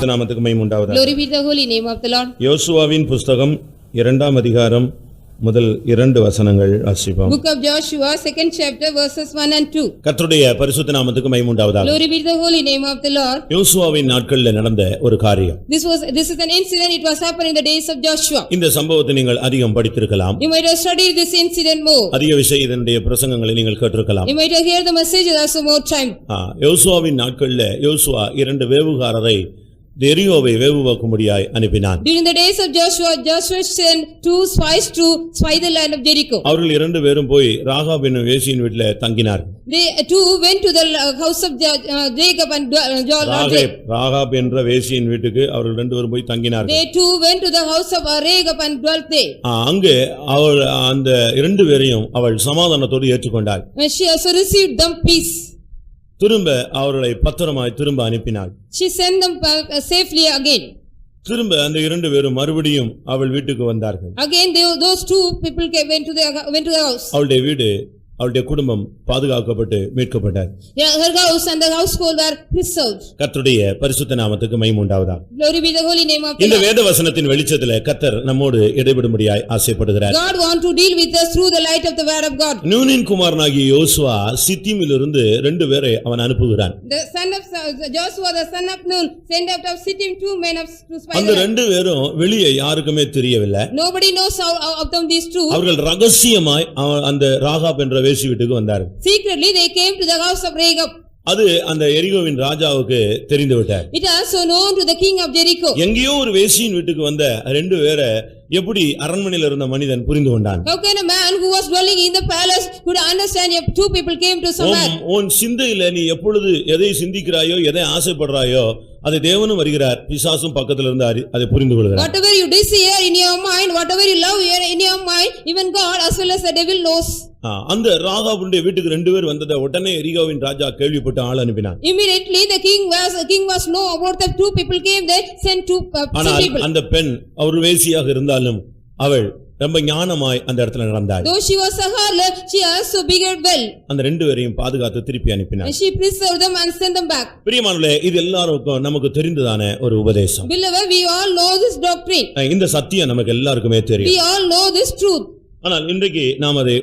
பரிசுத்த நாமத்துக்கு மகிமை உண்டாவதாக. Glory be to the holy name of the Lord. யோசுவாவின் புஸ்தகம் 2ஆம் அதிகாரம் முதல் 2 வசனங்கள் வாசிப்போம். Book of Joshua, 2nd chapter, verses 1 and 2. கர்த்தருடைய பரிசுத்த நாமத்துக்கு மகிமை உண்டாவதாக. Glory be to the holy name of the Lord. யோசுவாவின் நாட்களில் நடந்த ஒரு காரியம். This is an incident. It was happened in the days of Joshua. இந்த சம்பவத்தை நீங்கள் அதிகம் படித்திருக்கலாம். You might have studied this incident more. அதிக விஷயம் இதனுடைய பிரசங்கங்களை நீங்கள் கேட்டிருக்கலாம். You might have heard the message also more time. யோசுவாவின் நாட்களில் யோசுவா 2 வேவுகாரரை எரிகோவை வேவுவாக்கும்படியாய் அனுப்பினான். During the days of Joshua, Joshua sent 2 spies to spy the land of Jericho. அவர்கள் 2 பேரும் போய் ராகாப் என்னும் வேசியின் வீட்டில் தங்கினார். They two went to the house of Jacob and Rahab என்ற வேசியின் வீட்டுக்கு அவர்கள் 2 பேரும் போய் தங்கினார். They two went to the house of Jacob and dwelt there. அங்கே அவள் அந்த 2 பேரையும் அவள் சமாதானத்தோடு ஏற்றுக்கொண்டாள். And she also received them peace. திரும்ப அவர்களை பத்திரமாய் திரும்ப அனுப்பினாள். She sent them safely again. திரும்ப அந்த 2 பேரும் மறுபடியும் அவள் வீட்டுக்கு வந்தார்கள். Again those two people went to the house. அவளுடைய வீடு அவளுடைய குடும்பம் பாதுகாக்கப்பட்டு மீட்கப்பட்டார். Her house and the household were preserved. கர்த்தருடைய பரிசுத்த நாமத்துக்கு மகிமை உண்டாவதாக. Glory be the holy name of the Lord. இந்த வேத வசனத்தின் வெளிச்சத்திலே கர்த்தர் நம்மோடு இடைபடும்படியாய் ஆசைப்படுகிறார். God want to deal with us through the light of the word of God. நூனின் குமாரனாகிய யோசுவா சித்தீமிலிருந்து 2 பேரை அவன் அனுப்புகிறான். The son of Joshua, the son of Nun, sent out of Sittim 2 men to spy. அந்த 2 பேரும் வெளியே யாருக்குமே தெரியவில்லை. Nobody knows of them these two. அவர்கள் ரகசியமாய் அந்த ராகாப் என்ற வேசி வீட்டுக்கு வந்தார்கள். Secretly they came to the house of Jacob. அது அந்த எரிகோவின் ராஜாவுக்கு தெரிந்து விட்டார். It also known to the king of Jericho. எங்கேயோ ஒரு வேசியின் வீட்டுக்கு வந்த 2 பேரை எப்படி அரண்மனையில் இருந்த மனிதன் புரிந்து கொண்டான்? How can a man who was dwelling in the palace could understand if 2 people came to somewhere? உன் சிந்தையில நீ எப்பொழுது எதை சிந்திக்கிறாயோ எதை ஆசைப்படுறாயோ அது தேவனும் வருகிறார், பிசாசும் பக்கத்துல இருந்து அதை புரிந்து கொள்கிறார். Whatever you desire in your mind, whatever you love in your mind, even God as well as the devil knows. அந்த ராகாபுடைய வீட்டுக்கு 2 பேர் வந்தத உடனே எரிகோவின் ராஜா கேள்விப்பட்டு ஆள் அனுப்பினான். Immediately the king was know about the 2 people came there, sent 2 people. அந்த பெண் அவர் வேசியாக இருந்தாலும் அவள் ரொம்ப ஞானமாய் அந்த இடத்துல நடந்தாள். Though she was a harlot, she also behaved well. அந்த 2 பேரையும் பாதுகாத்து திருப்பி அனுப்பினாள். And she preserved them and sent them back. பிரியமானவர்களே, இது எல்லாருக்கும் நமக்கு தெரிந்ததான ஒரு உபதேசம். Beloved, we all know this doctrine. இந்த சத்தியம் நமக்கு எல்லாருக்குமே தெரியும். We all know this truth. ஆனால் இன்றைக்கு நாம் அதை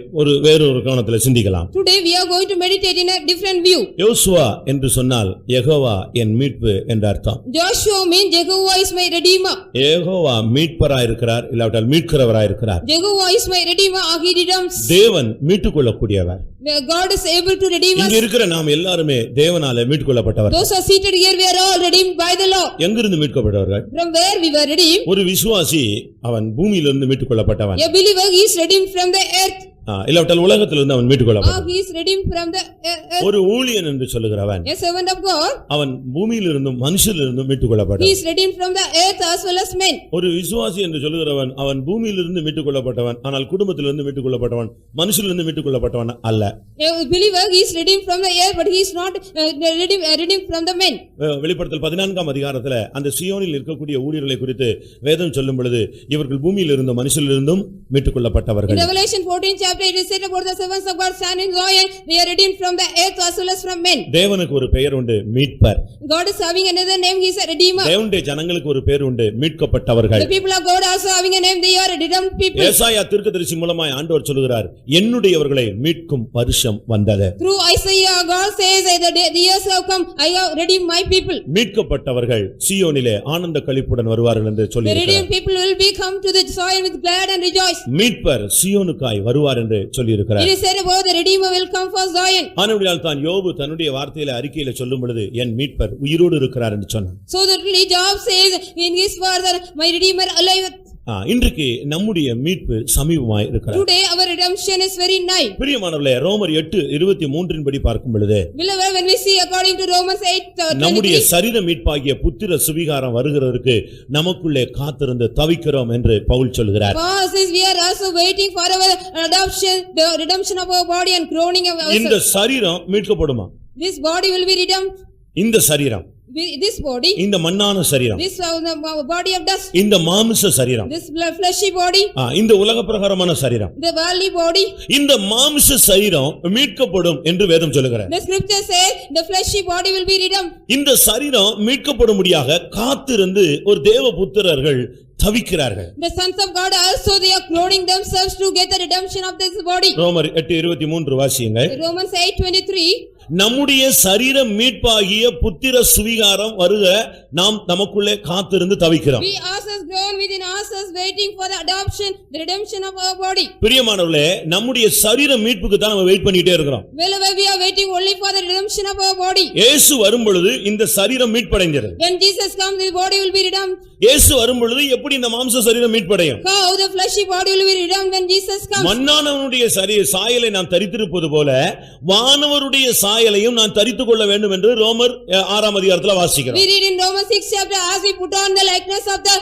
வேறொரு கோணத்துல சிந்திக்கலாம். Today we are going to meditate in a different view. யோசுவா என்று சொன்னால் யெகோவா என் மீட்பு என்ற அர்த்தம். Joshua means Jehovah is my redeemer. Jehovah மீட்பராய் இருக்கிறார், இல்லாவிட்டால் மீட்கிறவராய் இருக்கிறார். Jehovah is my redeemer, he redeems. தேவன் மீட்டுக்கொள்ளக்கூடியவர். God is able to redeem us. இங்க இருக்கிற நாம் எல்லாரும் தேவனாலே மீட்டுக்கொள்ளப்பட்டவர்கள். Those are seated here, we are all redeemed by the Lord. எங்கிருந்து மீட்கப்பட்டவர்கள்? From where we were redeemed? ஒரு விசுவாசி அவன் பூமியிலிருந்து மீட்டுக்கொள்ளப்பட்டவன். A believer he is redeemed from the earth. இல்லாவிட்டால் உலகத்திலிருந்து அவன் மீட்டுக்கொள்ளப்பட்டான். He is redeemed from the earth. ஒரு ஊழியன் என்று சொல்லுகிறவன் A servant of God. அவன் பூமியிலிருந்து மனுஷரிலிருந்து மீட்டுக்கொள்ளப்பட்டான். He is redeemed from the earth as well as men. ஒரு விசுவாசி என்று சொல்லுகிறவன் அவன் பூமியிலிருந்து மீட்டுக்கொள்ளப்பட்டவன், ஆனால் குடும்பத்திலிருந்து மீட்டுக்கொள்ளப்பட்டவன், மனுஷரிலிருந்து மீட்டுக்கொள்ளப்பட்டவன் அல்ல. A believer he is redeemed from the earth, but he is not redeemed from the men. வெளிப்படுத்தல் 14ஆம் அதிகாரத்துல அந்த சீயோனில் இருக்கக்கூடிய ஊழியர்களை குறித்து வேதம் சொல்லும் பொழுது இவர்கள் பூமியிலிருந்து மனுஷரிலிருந்தும் மீட்டுக்கொள்ளப்பட்டவர்கள். In Revelation 14 chapter it is said about the servants of God stand in Zion, they are redeemed from the earth as well as from men. தேவனுக்கு ஒரு பெயர் உண்டு, மீட்பர். God is having another name, he is a redeemer. தேவனுடைய ஜனங்களுக்கு ஒரு பெயர் உண்டு, மீட்கப்பட்டவர்கள். The people of God also having a name, they are redeemed people. ஏசாயா தீர்க்கதரிசி மூலமாய் ஆண்டவர் சொல்கிறார், என்னுடையவர்களை மீட்கும் வருஷம் வந்தது. Through Isaiah God says the years have come, I have redeemed my people. மீட்கப்பட்டவர்கள் சீயோனிலே ஆனந்த களிப்புடன் வருவார்கள் என்று சொல்லி The redeemed people will be come to the Zion with glad and rejoice. மீட்பர் சீயோனுக்காய் வருவார் என்று சொல்லி இருக்கிறார். It is said about the redeemer will come for Zion. ஆனபடியால் தான் யோபு தன்னுடைய வார்த்தையில அறிக்கையில சொல்லும் பொழுது என் மீட்பர் உயிரோடு இருக்கிறார் என்று சொன்னார். So that Job says in his word, my redeemer alive. இன்றைக்கு நம்முடைய மீட்பு சமீபமாய் இருக்கிறது. Today our redemption is very nigh. பிரியமானவர்களே, ரோமர் 8:23 படி பார்க்கும் பொழுது Beloved, when we see according to Romans 8:23 நம்முடைய சரீர மீட்பாகிய புத்திர சுவிகாரம் வருகிறதற்கு நமக்குள்ளே காத்திருந்து தவிக்கிறோம் என்று பவுல் சொல்கிறார். Paul says we are also waiting for our adoption, the redemption of our body and groaning of our இந்த சரீரம் மீட்கப்படுமா? This body will be redeemed. இந்த சரீரம் this body, இந்த மண்ணான சரீரம், this the body of dust, இந்த மாம்ச சரீரம், this fleshy body, இந்த உலக பிரகாரமான சரீரம், the worldly body. இந்த மாம்ச சரீரம் மீட்கப்படும் என்று வேதம் சொல்லுகிறது. The scripture says the fleshy body will be redeemed. இந்த சரீரம் மீட்கப்படும்படியாக காத்திருந்து ஒரு தேவபுத்திரர்கள் தவிக்கிறார்கள். The sons of God also they are clothing themselves to get the redemption of this body. ரோமர் 8:23 வாசியுங்க. Romans 8:23. நம்முடைய சரீர மீட்பாகிய புத்திர சுவிகாரம் வருக நாம் நமக்குள்ளே காத்திருந்து தவிக்கிறோம். We ourselves groan within ourselves waiting for the adoption, the redemption of our body. பிரியமானவர்களே, நம்முடைய சரீர மீட்புக்கு தான் நம்ம வெயிட் பண்ணிட்டே இருக்கிறோம். Whenever we are waiting only for the redemption of our body. இயேசு வரும் பொழுது இந்த சரீரம் மீட்படைகிறது. When Jesus comes, the body will be redeemed. இயேசு வரும் பொழுது எப்படி இந்த மாம்ச சரீரம் மீட்படையும்? How the fleshy body will be redeemed when Jesus comes. மண்ணானவனுடைய சாயலை நாம் தரித்திருப்பது போல வானவருடைய சாயலையும் நான் தரித்துக் கொள்ள வேண்டும் என்று ரோமர் 6 அதிகாரத்தில் வாசிக்கிறோம். We read in Romans 6 chapter, as we put on the likeness of the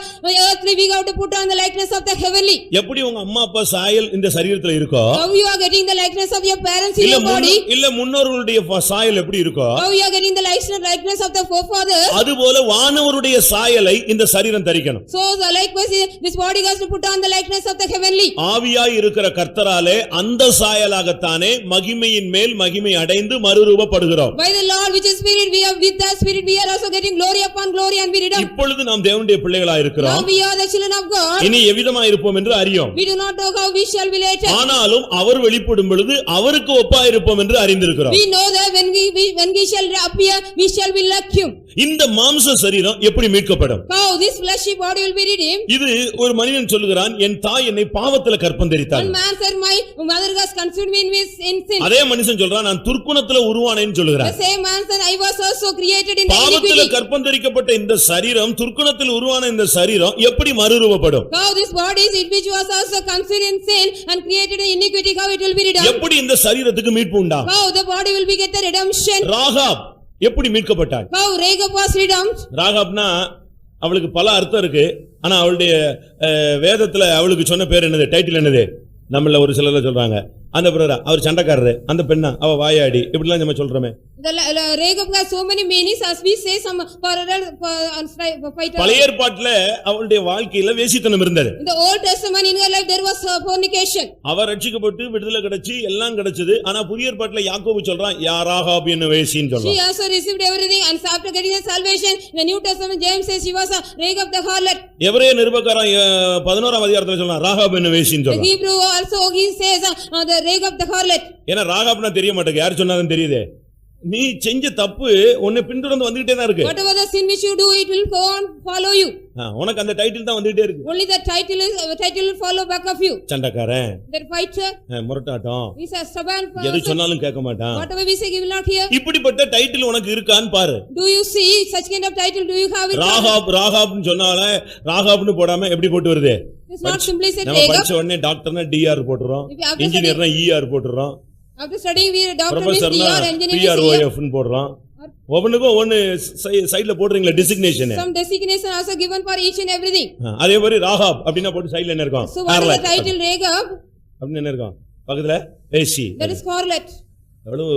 earthly, we have to put on the likeness of the heavenly. எப்படி உங்க அம்மா அப்பா சாயல் இந்த சரீரத்தில் இருக்கோ, how you are getting the likeness of your parents in your body, இல்ல முன்னோர்களுடைய சாயல் எப்படி இருக்கோ, how you are getting the likeness of the forefathers, அதுபோல வானவருடைய சாயலை இந்த சரீரம் தரிக்கணும். so the likewise this body has to put on the likeness of the heavenly. ஆவியாய் இருக்கிற கர்த்தராலே அந்த சாயலாகத்தானே மகிமையின் மேல் மகிமை அடைந்து மறுரூபப்படுகிறோம். By the Lord which is spirit, we are with the spirit, we are also getting glory upon glory and we redeem. இப்பொழுது நாம் தேவனுடைய பிள்ளைகளாய் இருக்கிறோம். Now we are the children of God. இனி எவ்விதமாய் இருப்போம் என்று அறியோம். We do not know how we shall be later. ஆனாலும் அவர் வெளிப்படும் பொழுது அவருக்கு ஒப்பாய் இருப்போம் என்று அறிந்திருக்கிறோம். We know that when we shall appear, we shall be like him. இந்த மாம்ச சரீரம் எப்படி மீட்கப்படும்? How this fleshy body will be redeemed? இது ஒரு மனிதன் சொல்லுகிறான், என் தாய் என்னை பாவத்திலே கற்பந்தரித்தாள். One man said, my mother has conceived me in sin. அதே மனுஷன் சொல்றான், நான் துர்க்குணத்திலே உருவானேன்னு சொல்லுகிறான். The same man said, I was also created in the பாவத்திலே iniquity. கற்பந்தரிக்கப்பட்ட இந்த சரீரம், துர்க்குணத்தில் உருவான இந்த சரீரம் எப்படி மறுரூபப்படும்? How this body is it which was also conceived in sin and created in iniquity, how it will be redeemed? எப்படி இந்த சரீரத்துக்கு மீட்பு உண்டா? How the body will be get the redemption? Rahab எப்படி மீட்கப்பட்டாள்? How Rahab was redeemed? ராகாப்னா அவளுக்கு பல அர்த்தம் இருக்கு. ஆனா அவளுடைய வேதத்துல அவளுக்கு சொன்ன பேர் என்னது, டைட்டில் என்னது? நம்மள ஒரு சிலர் சொல்றாங்க, அந்த பிரதரா அவர் சண்டைக்காரரு, அந்த பெண்ணா அவ வாயாடி, இப்படிலாம் நம்ம சொல்றோமே. The Rahab has so many meanings as we say some fighter. பழைய ஏற்பாட்டுல அவளுடைய வாழ்க்கையில வேசித்தனம் இருந்தது. In the Old Testament in her life there was fornication. அவ ரட்சிக்கப்பட்டு விடுதலை கிடைச்சு எல்லாம் கிடைச்சது. ஆனா புதிய ஏற்பாட்டுல யாக்கோபு சொல்றான், யா ராகாப் என்ன வேசின்னு சொல்றான். She also received everything and after getting the salvation in the New Testament James says she was a Rahab the harlot. எபிரேய நிருபக்காரன் 11ஆம் அதிகாரத்துல சொல்றான், ராகாப் என்ன வேசின்னு The சொல்றான். Hebrew also he says the Rahab the harlot. ஏன்னா ராகாப்னா தெரிய மாட்டேங்குது, யார் சொன்னாலும் தெரியுது. நீ செஞ்ச தப்பு உன்னை பின்தொடர்ந்து வந்துகிட்டே தான் இருக்கு. Whatever the sin which you do, it will go on follow you. உனக்கு அந்த டைட்டில் தான் வந்துட்டே இருக்கு. Only the title will follow back of you. சண்டைக்காரன், The fighter, முரட்டாட்டம், he's a stubborn எது person. சொன்னாலும் கேட்க மாட்டான். Whatever we say he will not hear. இப்படிப்பட்ட டைட்டில் உனக்கு இருக்கான்னு பாரு. Do you see such kind of title? Do you have it? ராகாப்னு சொன்னால ராகாப்னு போடாம எப்படி போட்டு வருது? It's not simply said நம்ம Rahab. படிச்ச உடனே டாக்டர்னா டிஆர் போட்டுறோம், இன்ஜினியர்னா இஆர் போட்டுறோம், After studying we doctor means ப்ரொஃபசர்னா DR, engineer means பிஆர்ஓஎஃப் னு போடுறோம். ஒவ்வொன்றுக்கும் ஒன்னு சைடுல போடுறீங்களா designation. some designation also given for each and everything. அதே மாதிரி ராகாப் அப்படினா போட்டு சைடுல என்ன இருக்கும்? So what is the title Rahab? அப்படி என்ன இருக்கும்? பக்கத்துல ஏசி. That is scarlet. எவ்வளவு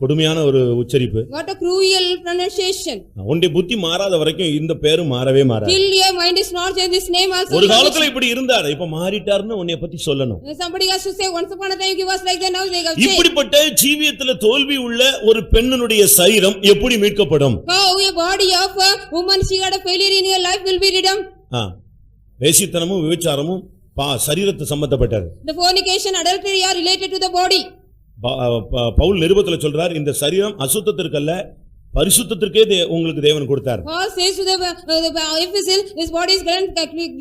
கொடுமையான ஒரு உச்சரிப்பு. What a cruel pronunciation. உன்னுடைய புத்தி மாறாத வரைக்கும் இந்த பேரு மாறவே மாறாது. Till your mind is not changed, this name also. ஒரு காலத்துல இப்படி இருந்தாரு, இப்ப மாறிட்டாருன்னு உன்னை பத்தி சொல்லணும். Somebody has to say once upon a time he was like that, now they have changed. இப்படிப்பட்ட ஜீவியத்துல தோல்வி உள்ள ஒரு பெண்ணுடைய சரீரம் எப்படி மீட்கப்படும்? How a body of a woman she had a failure in her life will be redeemed. வேசித்தனமும் விபச்சாரமும் சரீரத்து சம்பந்தப்பட்டது. The fornication, adultery are related to the body. Pavul நிருபத்துல சொல்றார், இந்த சரீரம் அசுத்தத்திற்கல்ல பரிசுத்தத்திற்கே உங்களுக்கு தேவன் கொடுத்தார். Paul says to the Ephesians, this body is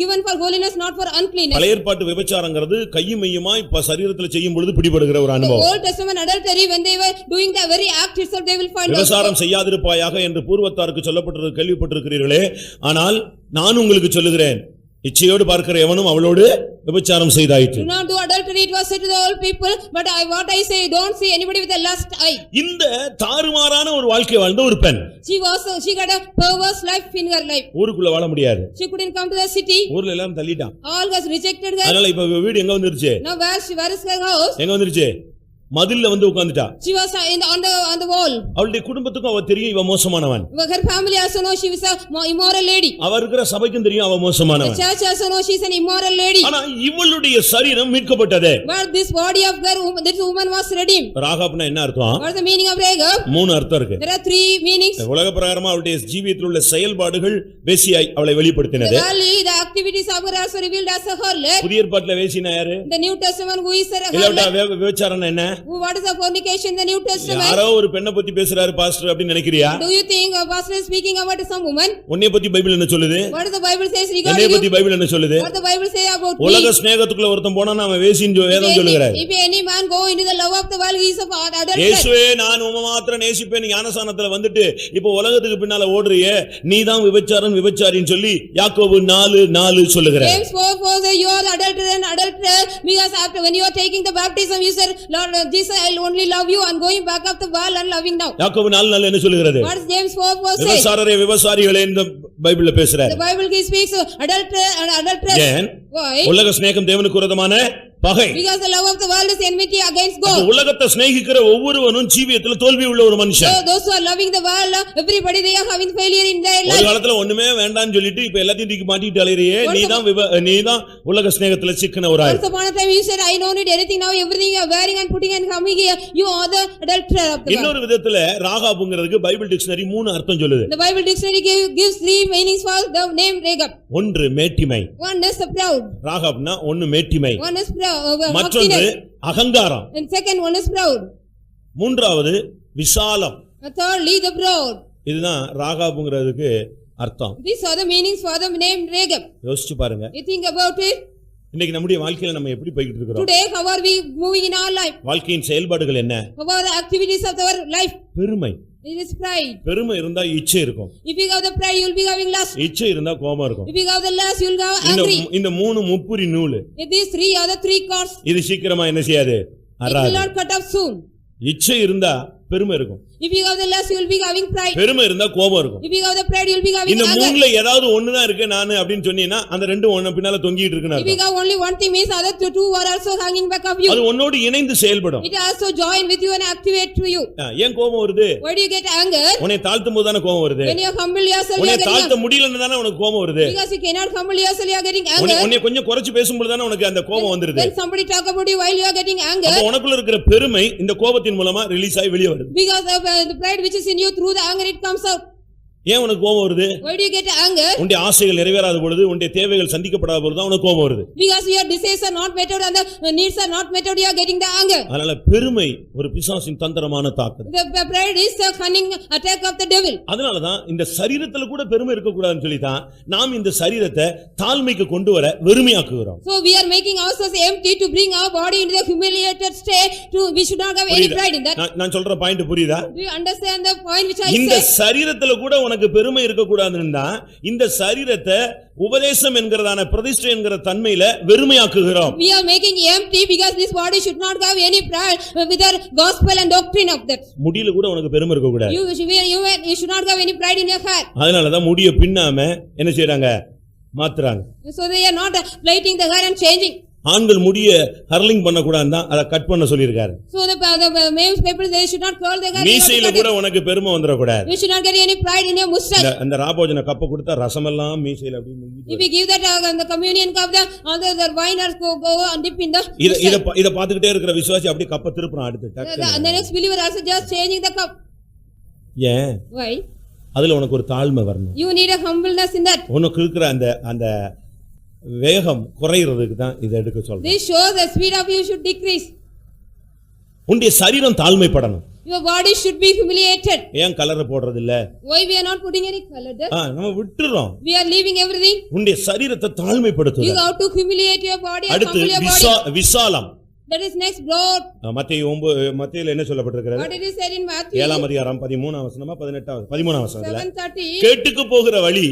given for holiness, not for uncleanness. பழைய ஏற்பாட்டு விபச்சாரங்கிறது கையும் மெய்யுமாய் சரீரத்துல செய்யும் பொழுது பிடிபடுகிற ஒரு அனுபவம். The Old Testament adultery, when they were doing the very act itself, they will find விபச்சாரம் செய்யாதிருப்பாயாக என்று பூர்வத்தாருக்கு சொல்லப்பட்டது கேள்விப்பட்டிருக்கிறீர்களே, ஆனால் நான் உங்களுக்கு சொல்லுகிறேன், இச்சையோடு பார்க்கிற எவனும் அவளோடு விபச்சாரம் செய்தாயிற்று. Do not do adultery, it was said to the old people, but what I say, don't see anybody with a lust eye. இந்த தாறுமாறான ஒரு வாழ்க்கை வாழ்ந்த ஒரு பெண், she got a perverse life in her life. ஊருக்குள்ள வாழ முடியாது. She couldn't come to the city. ஊர்ல எல்லாம் தள்ளிட்டான். All has rejected her. அதனால இப்ப வீடு எங்க வந்துருச்சு? Now where is her house? எங்க வந்துருச்சு? மதில்ல வந்து உட்கார்ந்துட்டா. She was on the wall. அவளுடைய குடும்பத்துக்கும் அவ தெரியும் இவ மோசமானவன். Her family also know she was a immoral lady. அவ இருக்கிற சபைக்கும் தெரியும் அவ The மோசமானவன். church also know she is an immoral lady. ஆனா இவளுடைய சரீரம் மீட்கப்பட்டது. But this body of this woman was redeemed. ராகாப்னா என்ன அர்த்தம்? What is the meaning of Rahab? மூணு அர்த்தம் இருக்கு. There are three meanings. உலக பிரகாரமா அவளுடைய ஜீவியத்தில் உள்ள செயல்பாடுகள் வேசியாய் அவளை வெளிப்படுத்தினது. The activities of her also revealed as a harlot. புதிய ஏற்பாட்டுல வேசினா யாரு? The New Testament who is a இல்லடா harlot. விபச்சாரம் என்ன? What is the fornication in the New Testament? யாரோ ஒரு பெண்ணை பத்தி பேசுறாரு பாஸ்டர் அப்படி நினைக்கிறியா? Do you think a pastor is speaking about some woman? உன்னை பத்தி பைபிள் என்ன சொல்லுது? What does the Bible says என்னை regarding பத்தி you? பைபிள் என்ன சொல்லுது? What the Bible say about me? உலக ஸ்நேகத்துக்குள்ள ஒருத்தன் போனா அவன் வேசின்னு வேதம் சொல்லுகிறார். If any man go into the love of the world, he is a adulterer. இயேசுவே நான் உம்மை மாத்திரம் நேசிப்பேன் ஞானசானத்துல வந்துட்டு இப்போ உலகத்துக்கு பின்னால ஓடுறியே நீதான் விபச்சாரின்னு சொல்லி யாக்கோபு 4:4 சொல்லுகிறார். James 4:4 says you are the adulterer and adulterer because after when you are taking the baptism you said Lord Jesus I will only love you and going back of the world and loving now. யாக்கோபு 4:4 என்ன சொல்லுகிறது? What does James 4:4 say? விபசாரிகளே இந்த பைபிள்ல பேசுறார். The Bible speaks adulterer and adulteress. ஏன்? Why? உலக ஸ்நேகம் தேவனுக்கு விரோதமான பகை. Because the love of the world is enmity against God. உலகத்தை சிநேகிக்கிற ஒவ்வொருவனும் ஜீவியத்துல தோல்வி உள்ள ஒரு மனுஷன். So those who are loving the world, everybody they are having failure in their life. ஒரு காலத்துல ஒண்ணுமே வேண்டாம்னு சொல்லிட்டு இப்ப எல்லாத்தையும் தூக்கி மாட்டிட்டு அலையறியே நீதான் உலக ஸ்நேகத்துல சிக்கின ஒரு ஆள். Once upon a time you said I don't need anything, now everything you are wearing and putting and coming here you are the adulterer of the world. இன்னொரு விதத்துல ராகாபுங்கிறதுக்கு பைபிள் டிக்ஷனரி 3 அர்த்தம் சொல்லுது. The Bible dictionary gives three meanings for the name Rahab. ஒன்று மேட்டிமை. One is proud. ராகாப்னா ஒன்னு மேட்டிமை. One is proud. மற்றொன்று அகங்காரம். And second one is proud. மூன்றாவது விசாலம். And thirdly the proud. இதுதான் ராகாபுங்கிறதுக்கு அர்த்தம். These are the meanings for the name Rahab. யோசிச்சு பாருங்க. You think about it. இன்னைக்கு நம்முடைய வாழ்க்கையில நம்ம எப்படி போயிட்டு இருக்கோம்? Today how are we moving in our life? வாழ்க்கையின் செயல்பாடுகள் என்ன? How are the activities of our life? பெருமை. It is pride. பெருமை இருந்தா இச்சை இருக்கும். If you have the pride, you will be having lust. இச்சை இருந்தா கோபம் இருக்கும். If you have the lust, you will have angry. இந்த மூணு முப்புரி நூல். These three are the three cords. இது சீக்கிரமா என்ன செய்யாது? It will not cut off soon. இச்சை இருந்தா பெருமை இருக்கும். If you have the lust, you will be having pride. பெருமை இருந்தா கோபம் இருக்கும். If you have the pride, you will be having இந்த anger. மூணுல ஏதாவது ஒண்ணுதான் இருக்கு நானு அப்படினு சொன்னீனா அந்த ரெண்டு ஒண்ணு பின்னால தொங்கிட்டு இருக்குன்னு If you have only one thing means other two are also hanging back of you. அது உன்னோடு இணைந்து செயல்படும். It also join with you and activate to you. ஏன் கோபம் வருது? Why do you get anger? உன்னை தாழ்த்தும் போது தான கோபம் வருது. When you humble yourself, you உன்னை are getting தாழ்த்த முடியலன்னு தான உனக்கு கோபம் வருது. Because you cannot humble yourself, you are getting anger. உன்னை கொஞ்சம் குறைச்சு பேசும்போது தான உனக்கு அந்த கோபம் வந்துருது. When somebody talk about you while you are getting anger. அப்ப உனக்குள்ள இருக்கிற பெருமை இந்த கோபத்தின் மூலமா ரிலீஸ் ஆகி வெளிய வருது. Because the pride which is in you through the anger it comes out. ஏன் உனக்கு கோபம் வருது? Why do you get anger? உன்னுடைய ஆசைகள் நிறைவேறாத பொழுது உன்னுடைய தேவைகள் சந்திக்கப்படாத பொழுது தான் உனக்கு கோபம் வருது. Because your desires are not met and the needs are not met, you are getting the anger. அதனால பெருமை ஒரு பிசாசின் தந்திரமான தாக்குதல். The pride is the cunning attack of the devil. அதனால தான் இந்த சரீரத்துல கூட பெருமை இருக்க கூடாதுன்னு சொல்லி தான் நாம் இந்த சரீரத்தை தாழ்மைக்கு கொண்டு வர வெறுமையாக்குகிறோம். So we are making ourselves empty to bring our body into the humiliated state to we should not have any pride in that. நான் சொல்ற பாயிண்ட் புரியுதா? Do you understand the point which I இந்த said? சரீரத்துல கூட உனக்கு பெருமை இருக்க கூடாதுன்னா இந்த சரீரத்தை உபதேசம் என்கிறதான பிரதிஷ்டை என்கிற தன்மையில வெறுமையாக்குகிறோம். We are making empty because this body should not have any pride with the gospel and doctrine of that. முடியில கூட உனக்கு பெருமை இருக்க கூடாது. You should not have any pride in your hair. அதனால தான் முடிய பின்னாம என்ன செய்றாங்க? மாத்துறாங்க. So they are not plaiting the hair and changing. ஆண்கள் முடிய ஹர்லிங் பண்ண கூடாதுன்னு தான் அதை கட் பண்ண சொல்லியிருக்காரு. So the male people they should not curl their hair. மீசையில கூட உனக்கு பெருமை வந்துற கூடாது. You should not get any pride in your mustache. அந்த ராபோஜன கப்ப கொடுத்தா ரசம் எல்லாம் மீசையில அப்படியே முங்கிட்டு. If we give that the communion cup the winers go and dip in the இத பாத்துக்கிட்டே இருக்கிற விசுவாசி அப்படியே கப்ப திருப்புறான் அடுத்து. the next believer also just changing the cup. ஏன்? Why? அதுல உனக்கு ஒரு தாழ்மை வரணும். You need a humbleness in that. உனக்கு இருக்கிற அந்த வேகம் குறையிறதுக்கு தான் இத எடுக்க சொல்றேன். This shows the speed of you should decrease. உன்னுடைய சரீரம் தாழ்மைப்படணும். Your body should be humiliated. ஏன் கலர் போடுறது இல்ல? Why we are not putting any color there? நம்ம விட்டுறோம். We are leaving everything. உன்னுடைய சரீரத்தை தாழ்மைப்படுத்து. You have to humiliate your body and humble your body. அடுத்து விசாலம். That is next broad. மத்தேயுல என்ன சொல்லப்பட்டிருக்கிறது? What it is said in Matthew 7 அதிகாரம் 13 வசனமா 18 13 வசனத்துல 7:30. கேட்டுக்கு போகிற வழி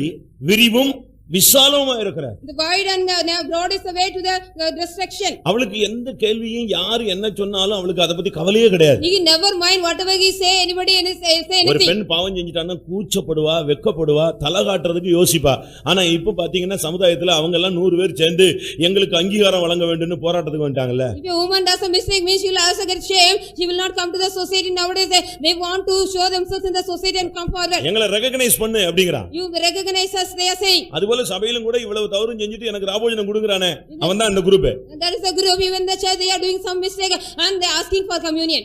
விரிவும் விசாலமா இருக்கிறார். The wide and broad is the way to the destruction. அவளுக்கு எந்த கேள்வியும் யார் என்ன சொன்னாலும் அவளுக்கு அதை பத்தி கவலையே கிடையாது. He never mind whatever he say, anybody say ஒரு anything. பெண் பாவம் செஞ்சிட்டான்னா கூச்சப்படுவா, வெட்கப்படுவா, தலை காட்டுறதுக்கு யோசிப்பா. ஆனா இப்ப பாத்தீங்கன்னா சமுதாயத்துல அவங்க எல்லாம் 100 பேர் சேர்ந்து எங்களுக்கு அங்கீகாரம் வழங்க வேண்டும்னு போராட்டத்துக்கு வந்துட்டாங்கல்ல. If a woman does a mistake means she will also get shame. She will not come to the society nowadays. They want to show themselves in the society and come forward. எங்களை recognise பண்ணு அப்படிங்கறான். You recognize us, they are saying. அதுபோல சபையிலும் கூட இவ்வளவு தவறும் செஞ்சுட்டு எனக்கு ராபோஜனம் கொடுக்கறானே அவன் தான் அந்த group. That is the group. Even the church they are doing some mistake and they are asking for communion.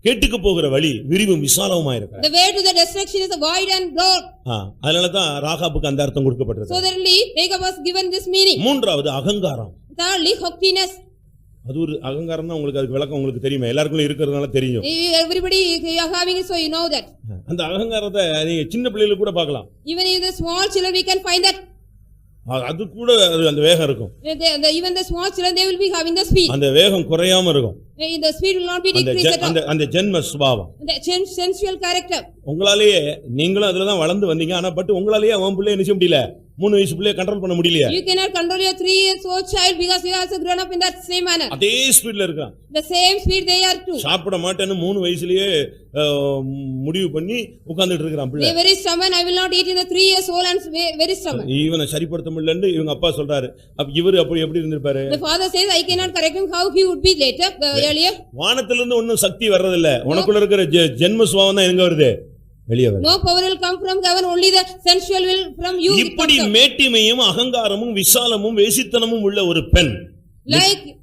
கேட்டுக்கு போகிற வழி விரிவும் விசாலமா இருக்கு. The way to the destruction is wide and broad. அதனால தான் ராகாபுக்கு அந்த அர்த்தம் கொடுக்கப்பட்டது. So thirdly Jacob was given this meaning. மூன்றாவது அகங்காரம். Thirdly haughtiness. அது ஒரு அகங்காரம் தான். உங்களுக்கு அதுக்கு விளக்கம் உங்களுக்கு தெரியுமா? எல்லாருக்கும் இருக்கிறதுனால தெரியும். Everybody are having it, so you know that. அந்த அகங்காரத்தை நீங்க சின்ன பிள்ளைகளுக்கு கூட பார்க்கலாம். Even in the small children we can find that. அது கூட அந்த வேகம் இருக்கும். Even the small children they will be having the speed. அந்த வேகம் குறையாம இருக்கும். The speed will not be decreased at all. அந்த ஜென்ம சுபாவம். The sensual character. உங்களாலேயே நீங்களும் அதுல தான் வளர்ந்து வந்தீங்க. ஆனா பட் உங்களாலேயே அவன் பிள்ளை என்ன செய்ய முடியல? 3 வயசு பிள்ளைய கண்ட்ரோல் பண்ண முடியலையா? You cannot control your 3 years old child because you are also grown up in that same manner. அதே ஸ்பீட்ல இருக்கான். The same speed they are too. சாப்பிட மாட்டேன்னு 3 வயசுலயே முடிவு பண்ணி உட்கார்ந்துட்டு இருக்கான் பிள்ளை. They very stubborn. I will not eat in the 3 years old and very stubborn. இவனை சரிப்படுத்த முடியலன்னு இவங்க அப்பா சொல்றாரு. அப்ப இவரு அப்படி எப்படி இருந்திருப்பாரு? The father says I cannot correct him how he would be later earlier. வானத்துல இருந்து ஒண்ணும் சக்தி வர்றது இல்ல. உனக்குள்ள இருக்கிற ஜென்ம சுபாவம் தான் எங்க வருது? வெளியே வருது. No power will come from heaven, only the sensual will from you. இப்படி மேட்டிமையும் அகங்காரமும் விசாலமும் வேசித்தனமும் உள்ள ஒரு பெண்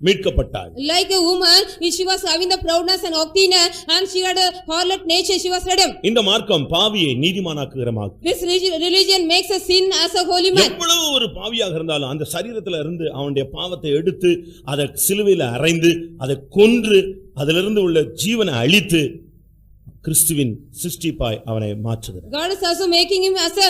மீட்கப்பட்டாள். Like a woman, she was having the proudness and haughtiness and she had a harlot nature, she was redeemed. இந்த மார்க்கம் பாவியை நீதிமானாக்குகிறமாக்கும். This religion makes a sin as a holy man. எவ்வளவு ஒரு பாவியாக இருந்தாலும் அந்த சரீரத்துல இருந்து அவனுடைய பாவத்தை எடுத்து அதை சிலுவையில அறைந்து அதை கொன்று அதிலிருந்து உள்ள ஜீவனை அழித்து கிறிஸ்துவின் சிருஷ்டிப்பாய் அவனை மாற்றுகிறார். God is also making him as a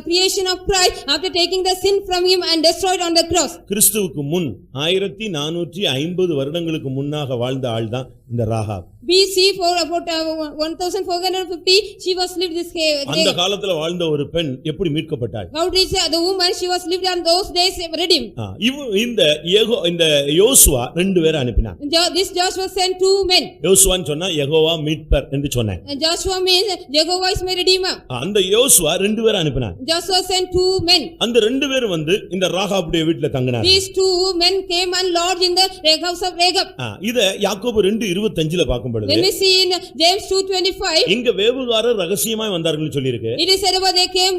creation of Christ after taking the sin from him and destroyed on the cross. கிறிஸ்துவுக்கு முன் 1450 வருடங்களுக்கு முன்னாக வாழ்ந்த ஆள் தான் இந்த Rahab. BC for about 1450 she was lived this day. அந்த காலத்துல வாழ்ந்த ஒரு பெண் எப்படி மீட்கப்பட்டாள்? How did the woman she was lived on those days redeemed. இந்த யோசுவா 2 பேரை அனுப்பினான். This Joshua sent 2 men. யோசுவான்னு சொன்னா யெகோவா மீட்பர் என்று சொன்னேன். Joshua means Jehovah is my redeemer. அந்த யோசுவா 2 பேரை அனுப்பினான். Joshua sent 2 men. அந்த 2 பேரும் வந்து இந்த ராகாபுடைய வீட்ல தங்கினாங்க. These 2 men came and lodged in the house of Rahab. இத யாக்கோபு 2:25ல பார்க்கும் பொழுது when we see in James 2:25 இங்க வேவுகாரர் ரகசியமாய் வந்தார்கள்னு சொல்லி இருக்கு. it is said about they came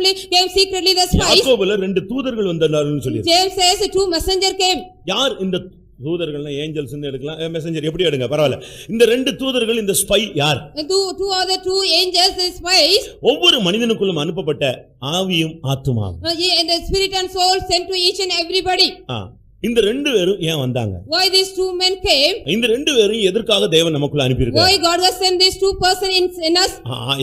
secretly the spies. யாக்கோபுல 2 தூதர்கள் வந்தார்கள்னு சொல்லி இருக்கு. James says 2 messenger came. யார் இந்த தூதர்கள்னா ஏஞ்சல்ஸ் ன்னு எடுக்கலாம், மெசஞ்சர் எப்படி எடுங்க பரவாயில்ல. இந்த 2 தூதர்கள் இந்த ஸ்பை யார்? Two are the 2 angels, the spies. ஒவ்வொரு மனிதனுக்குள்ளும் அனுப்பப்பட்ட ஆவியும் ஆத்துமாவும். And the spirit and soul sent to each and everybody. இந்த 2 பேரும் ஏன் வந்தாங்க? Why these 2 men came? இந்த 2 பேரும் எதற்காக தேவன் நமக்குள்ள அனுப்பி இருக்கார்? Why God has sent these 2 person in us?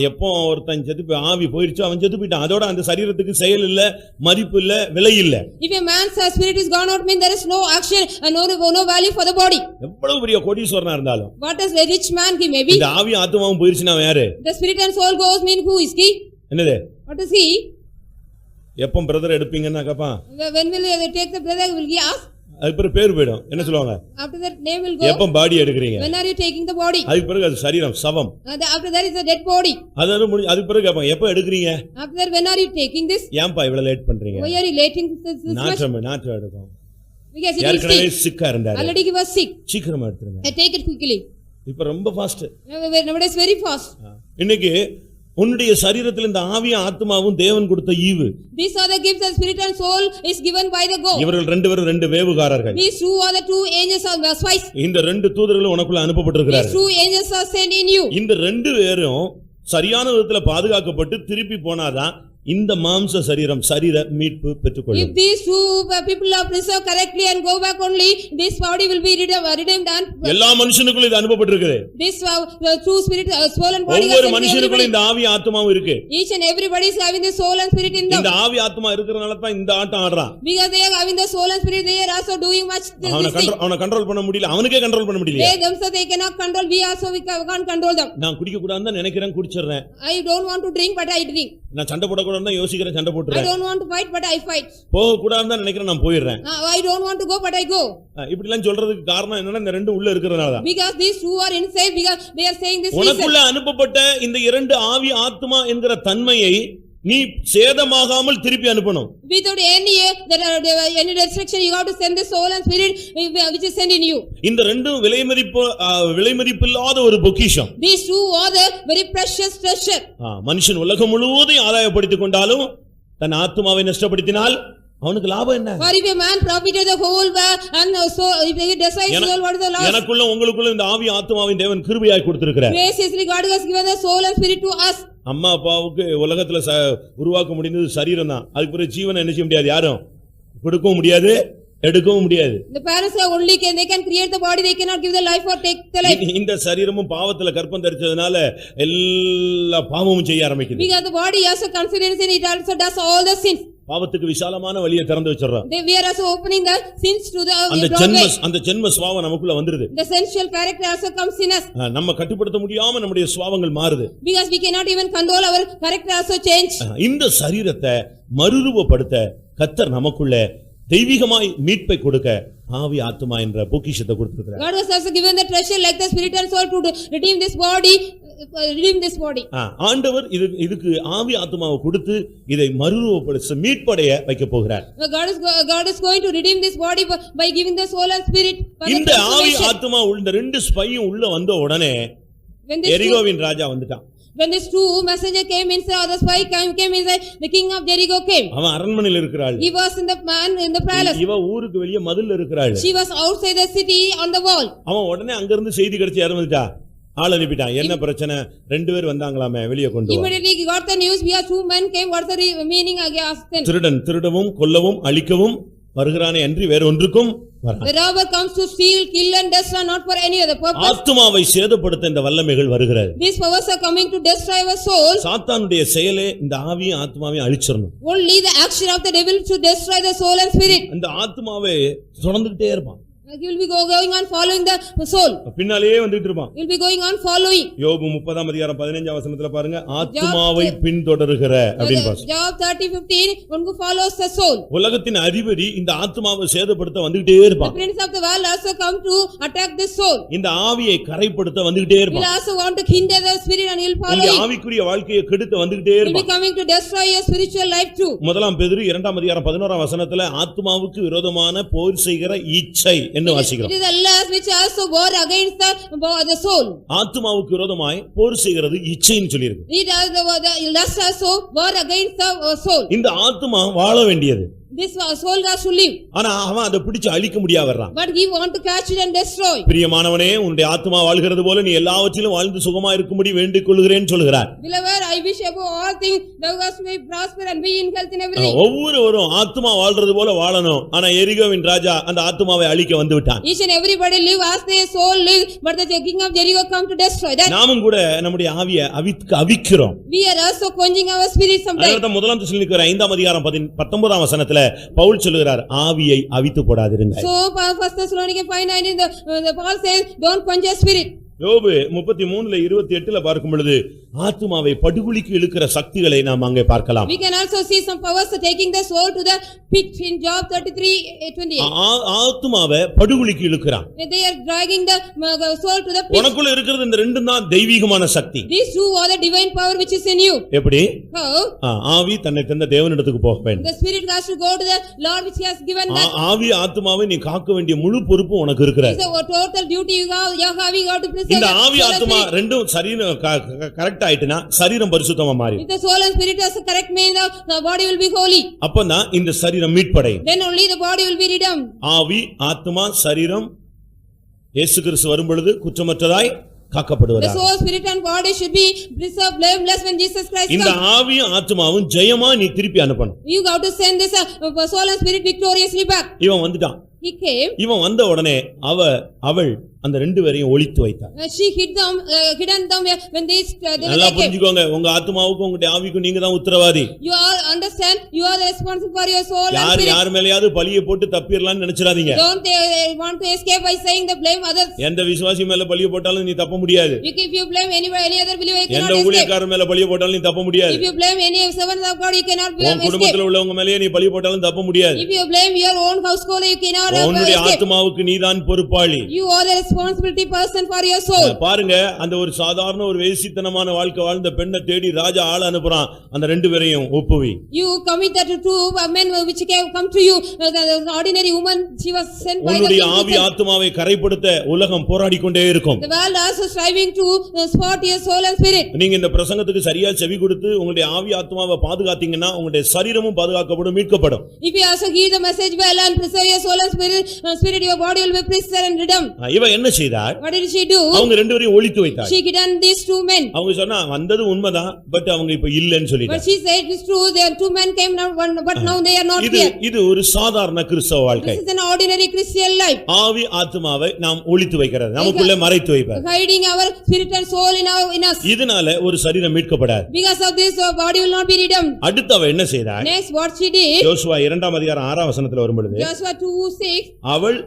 எப்போ ஒருத்தன் செத்து ஆவி போயிடுச்சு அவன் செத்து போயிட்டான். அதோட அந்த சரீரத்துக்கு செயல் இல்ல, மதிப்பு இல்ல, விலை இல்ல. If a man's spirit is gone out mean there is no action and no value for the body. எவ்வளவு பெரிய கோடீஸ்வரனா இருந்தாலும் what is a rich man he may be? இந்த ஆவி ஆத்துமாவும் போயிடுச்சுனா அவன் யாரு? The spirit and soul goes mean who is he? என்னது? What is he? எப்போ brother எடுப்பீங்கன்னா கேப்பா. When will you take the brother will he ask? அதுக்கு பேர் போய்டும். என்ன சொல்லுவாங்க? After that name will go. எப்போ பாடி எடுக்கறீங்க? When are you taking the body? அதுக்கு பிறகு அது சரீரம் சவம். After that is a dead body. அதுக்கு பிறகு கேட்பாங்க எப்போ எடுக்கறீங்க? After that when are you taking this? ஏன்பா இவ்வளவு லேட் பண்றீங்க? Why are you letting this much? நாற்றம் எடுக்கும். Because he is sick. சிக்கா இருந்தாரு. Already he was sick. சீக்கிரமா எடுத்துருங்க. I take it quickly. இப்போ ரொம்ப ஃபாஸ்ட். Nowadays very fast. இன்னைக்கு உன்னுடைய சரீரத்தில் இந்த ஆவியும் ஆத்துமாவும் தேவன் கொடுத்த ஈவு. These are the gifts of spirit and soul is given by the God. இவர்கள் 2 பேரும் 2 வேவுகாரர்கள். These 2 are the 2 angels of the spies. இந்த 2 தூதர்களும் உனக்குள்ள அனுப்பப்பட்டிருக்கிறார்கள். These 2 angels are sent in you. இந்த 2 பேரும் சரியான விதத்துல பாதுகாக்கப்பட்டு திருப்பி போனாதான் இந்த மாம்ச சரீரம் சரீர மீட்பு பெற்றுக்கொள்ளும். If these 2 people are preserved correctly and go back only, this body will be redeemed and எல்லா மனுஷனுக்குள்ள இது அனுப்பப்பட்டிருக்குது. This true spirit soul and body. ஒவ்வொரு மனுஷனுக்குள்ள இந்த ஆவி ஆத்துமாவும் இருக்கு. Each and everybody is having the soul and spirit in them. இந்த ஆவி ஆத்துமா இருக்கறனால தான் இந்த ஆட்டம் ஆடுறான். Because they are having the soul and spirit, they are also doing much this thing. அவனை கண்ட்ரோல் பண்ண முடியல. அவனுக்கே கண்ட்ரோல் பண்ண முடியல. They themselves they cannot control. We also we can't control them. நான் குடிக்க கூடாதுன்னு நினைக்கிறேன், குடிச்சறேன். I don't want to drink but I drink. நான் சண்டை போடக்கூடாதுன்னு தான் யோசிக்கிறேன், சண்டை I போட்டுறேன். don't want to fight, but I fight. போக கூடாதுன்னு தான் நினைக்கிறேன், நான் போயிடுறேன். I don't want to go, but I go. இப்படி எல்லாம் சொல்றதுக்கு காரணம் என்னன்னா இந்த ரெண்டு உள்ள இருக்கிறதுனால தான். Because these two are inside, because they are saying this reason. உனக்குள்ள அனுப்பப்பட்ட இந்த இரண்டு ஆவி ஆத்மா என்கிற தன்மையை நீ சேதமாகாமல் திருப்பி அனுப்பணும். Without any destruction, you have to send the soul and spirit which is sent in you. இந்த ரெண்டும் விலைமதிப்பில்லாத ஒரு பொக்கிஷம். These two are the very precious treasure. மனுஷன் உலகம் முழுவதையும் ஆதாயப்படுத்திக் கொண்டாலும் தன் ஆத்மாவை நஷ்டப்படுத்தினால் அவனுக்கு லாபம் என்ன? For if a man profited the whole world and so if he destroys the soul, what is the loss? எனக்குள்ள உங்களுக்குள்ள இந்த ஆவி ஆத்மாவின் தேவன் கிருபையாய் கொடுத்திருக்கிறார். Graciously God has given the soul and spirit to us. அம்மா அப்பாவுக்கு உலகத்துல உருவாக்க முடிந்தது சரீரம் தான். அதுக்கு பிறகு ஜீவனை என்ன செய்ய முடியாது, யாரும் கொடுக்கவும் முடியாது, எடுக்கவும் முடியாது. The parents are only they can create the body, they cannot give the life or take the life. இந்த சரீரமும் பாவத்துல கற்பம் தரிச்சதுனால எல்லா பாவமும் செய்ய ஆரம்பிக்குது. Because the body also considers it also does all the sins. பாவத்துக்கு விசாலமான வழியை திறந்து வச்சிரறோம். We are also opening the sins to the doorway. அந்த ஜென்ம சுபாவம் நமக்குள்ள வந்துருது. The sensual character also comes in us. நம்ம கட்டுப்படுத்த முடியாம நம்முடைய சுபாவங்கள் மாறுது. Because we cannot even control our character also change. இந்த சரீரத்தை மறுரூபப்படுத்த கர்த்தர் நமக்குள்ள தெய்வீகமாய் மீட்பை கொடுக்க ஆவி ஆத்மா என்ற பொக்கிஷத்தை கொடுத்திருக்கிறார். God has also given the treasure like the spirit and soul to redeem this body. ஆண்டவர் இதுக்கு ஆவி ஆத்மாவை கொடுத்து இதை மறுரூபப்படுத்த மீட்படைய வைக்க போகிறார். God is going to redeem this body by giving the soul and spirit. இந்த ஆவி ஆத்மா இந்த ரெண்டு ஸ்பையும் உள்ள வந்த உடனே எரிகோவின் ராஜா வந்துட்டான். When these two messenger came inside, or the spy came inside, the king of Jericho came. அவன் அரண்மனையில் இருக்கிறாள். He was in the palace. இவ ஊருக்கு வெளிய மதில்ல இருக்கிறாள். She was outside the city on the wall. அவன் உடனே அங்க இருந்து செய்தி கிடைச்சு இறந்துட்டா. ஆள் அனுப்பிட்டான். என்ன பிரச்சனை? ரெண்டு பேர் வந்தாங்களாமே, வெளிய கொண்டு வா. Immediately he got the news, we are two men came. What's the meaning? I asked them. திருடன் திருடவும் கொல்லவும் அழிக்கவும் வருகிறானே அன்றி வேற ஒன்றுக்கும் வரான். The robber comes to steal, kill and destroy, not for any other purpose. ஆத்மாவை சேதப்படுத்த இந்த வல்லமைகள் வருகிறது. These powers are coming to destroy our soul. சாத்தானுடைய செயலே இந்த ஆவியும் ஆத்மாவையும் அழிச்சிரணும். Only the action of the devil to destroy the soul and spirit. அந்த ஆத்மாவை தொடர்ந்துட்டே இருப்பான். He will be going on following the soul. பின்னாலேயே வந்துட்டு இருப்பான். He will be going on following. யோபு 30ஆம் அதிகாரம் 15ஆம் வசனத்துல பாருங்க, ஆத்மாவை பின்தொடருகிற அப்படினு பாருங்க. Job 30:15, one who follows the soul. உலகத்தின் அதிபதி இந்த ஆத்மாவை சேதப்படுத்த வந்துட்டே இருப்பான். The prince of the world also come to attack the soul. இந்த ஆவியை கரைப்படுத்த வந்துட்டே He இருப்பான். will also want to hinder the spirit and he will follow. இந்த ஆவிக்குரிய வாழ்க்கையை கெடுக்க வந்துட்டே He will be இருப்பான். coming to destroy your spiritual life too. முதலாம் பேதுரு 2ஆம் அதிகாரம் 11ஆம் வசனத்துல ஆத்மாவுக்கு விரோதமான போர் செய்கிற இச்சை என்ன வாசிக்கிறோம். It is the lust which also war against the soul. ஆத்மாவுக்கு விரோதமாய் போர் செய்கிறது இச்சைன்னு சொல்லியிருக்கு. It is the lust also war against the soul. இந்த ஆத்மா வாழ வேண்டியது. This soul has to live. ஆனா அவன் அதை பிடிச்சு அழிக்க முடியாம வர்றான். But he want to catch it and destroy. பிரியமானவனே, உன்னுடைய ஆத்மா வாழ்கிறது போல நீ எல்லாவற்றிலும் வாழ்ந்து சுகமா இருக்கும்படி வேண்டிக் கொள்கிறேன்னு சொல்கிறார். Beloved, I wish above all things thou hast may prosper and be in health in everything. ஒவ்வொருவரும் ஆத்மா வாழ்றது போல வாழணும். ஆனா எரிகோவின் ராஜா அந்த ஆத்மாவை அழிக்க வந்து விட்டான். Each and everybody live as their soul live, but the king of Jericho come to destroy that. நாமும் கூட நம்முடைய ஆவியை அவிக்கிறோம். We are also quenching our spirit sometimes. அதனால முதலாம் தெசலோனிக்கேயர் 5ஆம் அதிகாரம் 19ஆம் வசனத்துல பவுல் சொல்லுகிறார், ஆவியை அவித்து போடாதிருங்க. So First Thessalonians 5:19, the Paul says, don't quench your spirit. யோபு 33:28 பார்க்கும் பொழுது ஆத்மாவை படுகுழிக்கு இழுக்கிற சக்திகளை நாம் அங்கே பார்க்கலாம். We can also see some powers taking the soul to the pit in Job 33:28. ஆத்மாவை படுகுழிக்கு இழுக்கிறான். They are dragging the soul to the pit. உனக்குள்ள இருக்கிறது இந்த ரெண்டும் தான் தெய்வீகமான சக்தி. These two are the divine power which is in you. எப்படி? How? ஆவி தன்னை தந்த தேவனிடத்துக்கு போக வேண்டும். The spirit has to go to the Lord which he has given that. ஆவி ஆத்மாவை நீ காக்க வேண்டிய முழு பொறுப்பு உனக்கு இருக்கிறது. It's a total duty you have to preserve. இந்த ஆவி ஆத்மா ரெண்டும் சரியான கரெக்ட் ஆயிட்டுனா சரீரம் பரிசுத்தமா மாறி. If the soul and spirit has a correct meaning, the body will be holy. அப்பதான் இந்த சரீரம் மீட்படையும். Then only the body will be redeemed. ஆவி ஆத்மா சரீரம் இயேசு கிறிஸ்து வரும் பொழுது குற்றமற்றதாய் காக்கப்படுவதாக. The soul, spirit and body should be preserved blameless when Jesus Christ comes. இந்த ஆவியும் ஆத்மாவும் ஜெயமா நீ திருப்பி அனுப்பணும். You have to send this soul and spirit victoriously back. இவன் வந்துட்டான். He came. இவன் வந்த உடனே அவள் அந்த ரெண்டு பேரையும் ஒளித்து வைத்தாள். She hidden them when they நல்லா புரிஞ்சுக்கோங்க, உங்க ஆத்துமாவுக்கும் உங்களுடைய ஆவிக்கும் நீங்க தான் உத்தரவாதி. You all understand, you are responsible for your soul and spirit. யார் மேலயாவது பழியை போட்டு தப்பிரலாம்னு நினைச்சிராதீங்க. Don't want to escape by saying the blame others. எந்த விசுவாசி மேல பழியை போட்டாலும் நீ தப்ப முடியாது. If you blame any other believer, you cannot எந்த escape. ஊழியக்காரர் மேல பழியை போட்டாலும் நீ தப்ப முடியாது. If you blame any servant of God, you cannot உன் escape. குடும்பத்துல உள்ளவங்க மேலயே நீ பழி போட்டாலும் தப்ப முடியாது. If you blame your own household, you cannot உன்னுடைய escape. ஆத்துமாவுக்கு நீதான் பொறுப்பாளி. You are the responsibility person for your soul. பாருங்க, அந்த ஒரு சாதாரண ஒரு வேசித்தனமான வாழ்க்கை வாழ்ந்த பெண்ணை தேடி ராஜா ஆள் அனுப்புறான், அந்த ரெண்டு பேரையும் ஒப்புவி. You committed to men which come to you, the ordinary woman, she was sent by the உன்னுடைய king. ஆவி ஆத்துமாவை கரைப்படுத்த உலகம் போராடி கொண்டே இருக்கும். The world also striving to spot your soul and spirit. நீங்க இந்த பிரசங்கத்துக்கு சரியா செவி கொடுத்து உங்களுடைய ஆவி ஆத்துமாவை பாதுகாத்தீங்கன்னா உங்களுடைய சரீரமும் பாதுகாக்கப்படும், மீட்கப்படும். If you also hear the message well and preserve your soul and spirit, your body will be preserved and redeemed. இவ என்ன செய்தார்? What did she do? அவங்க ரெண்டு பேரையும் ஒளித்து வைத்தார். She hidden these two men. அவங்க சொன்னா வந்தது உண்மைதான், பட் அவங்க இப்ப இல்லன்னு சொல்லிட்டாங்க. But she said it is true, there two men came now, but now they are not here. இது ஒரு சாதாரண கிறிஸ்தவ வாழ்க்கை. This is an ordinary Christian life. ஆவி ஆத்துமாவை நாம் ஒளித்து வைக்கிறது, நமக்குள்ள மறைத்து வைப்பது. Hiding our spirit and soul in us. இதனால ஒரு சரீரம் மீட்கப்படாது. Because of this, our body will not be redeemed. அடுத்து அவ என்ன செய்தார்? Next, what she did? யோசுவா 2 அதிகாரம் 6 வசனத்துல வரும்பொழுது Joshua 2:6. அவள்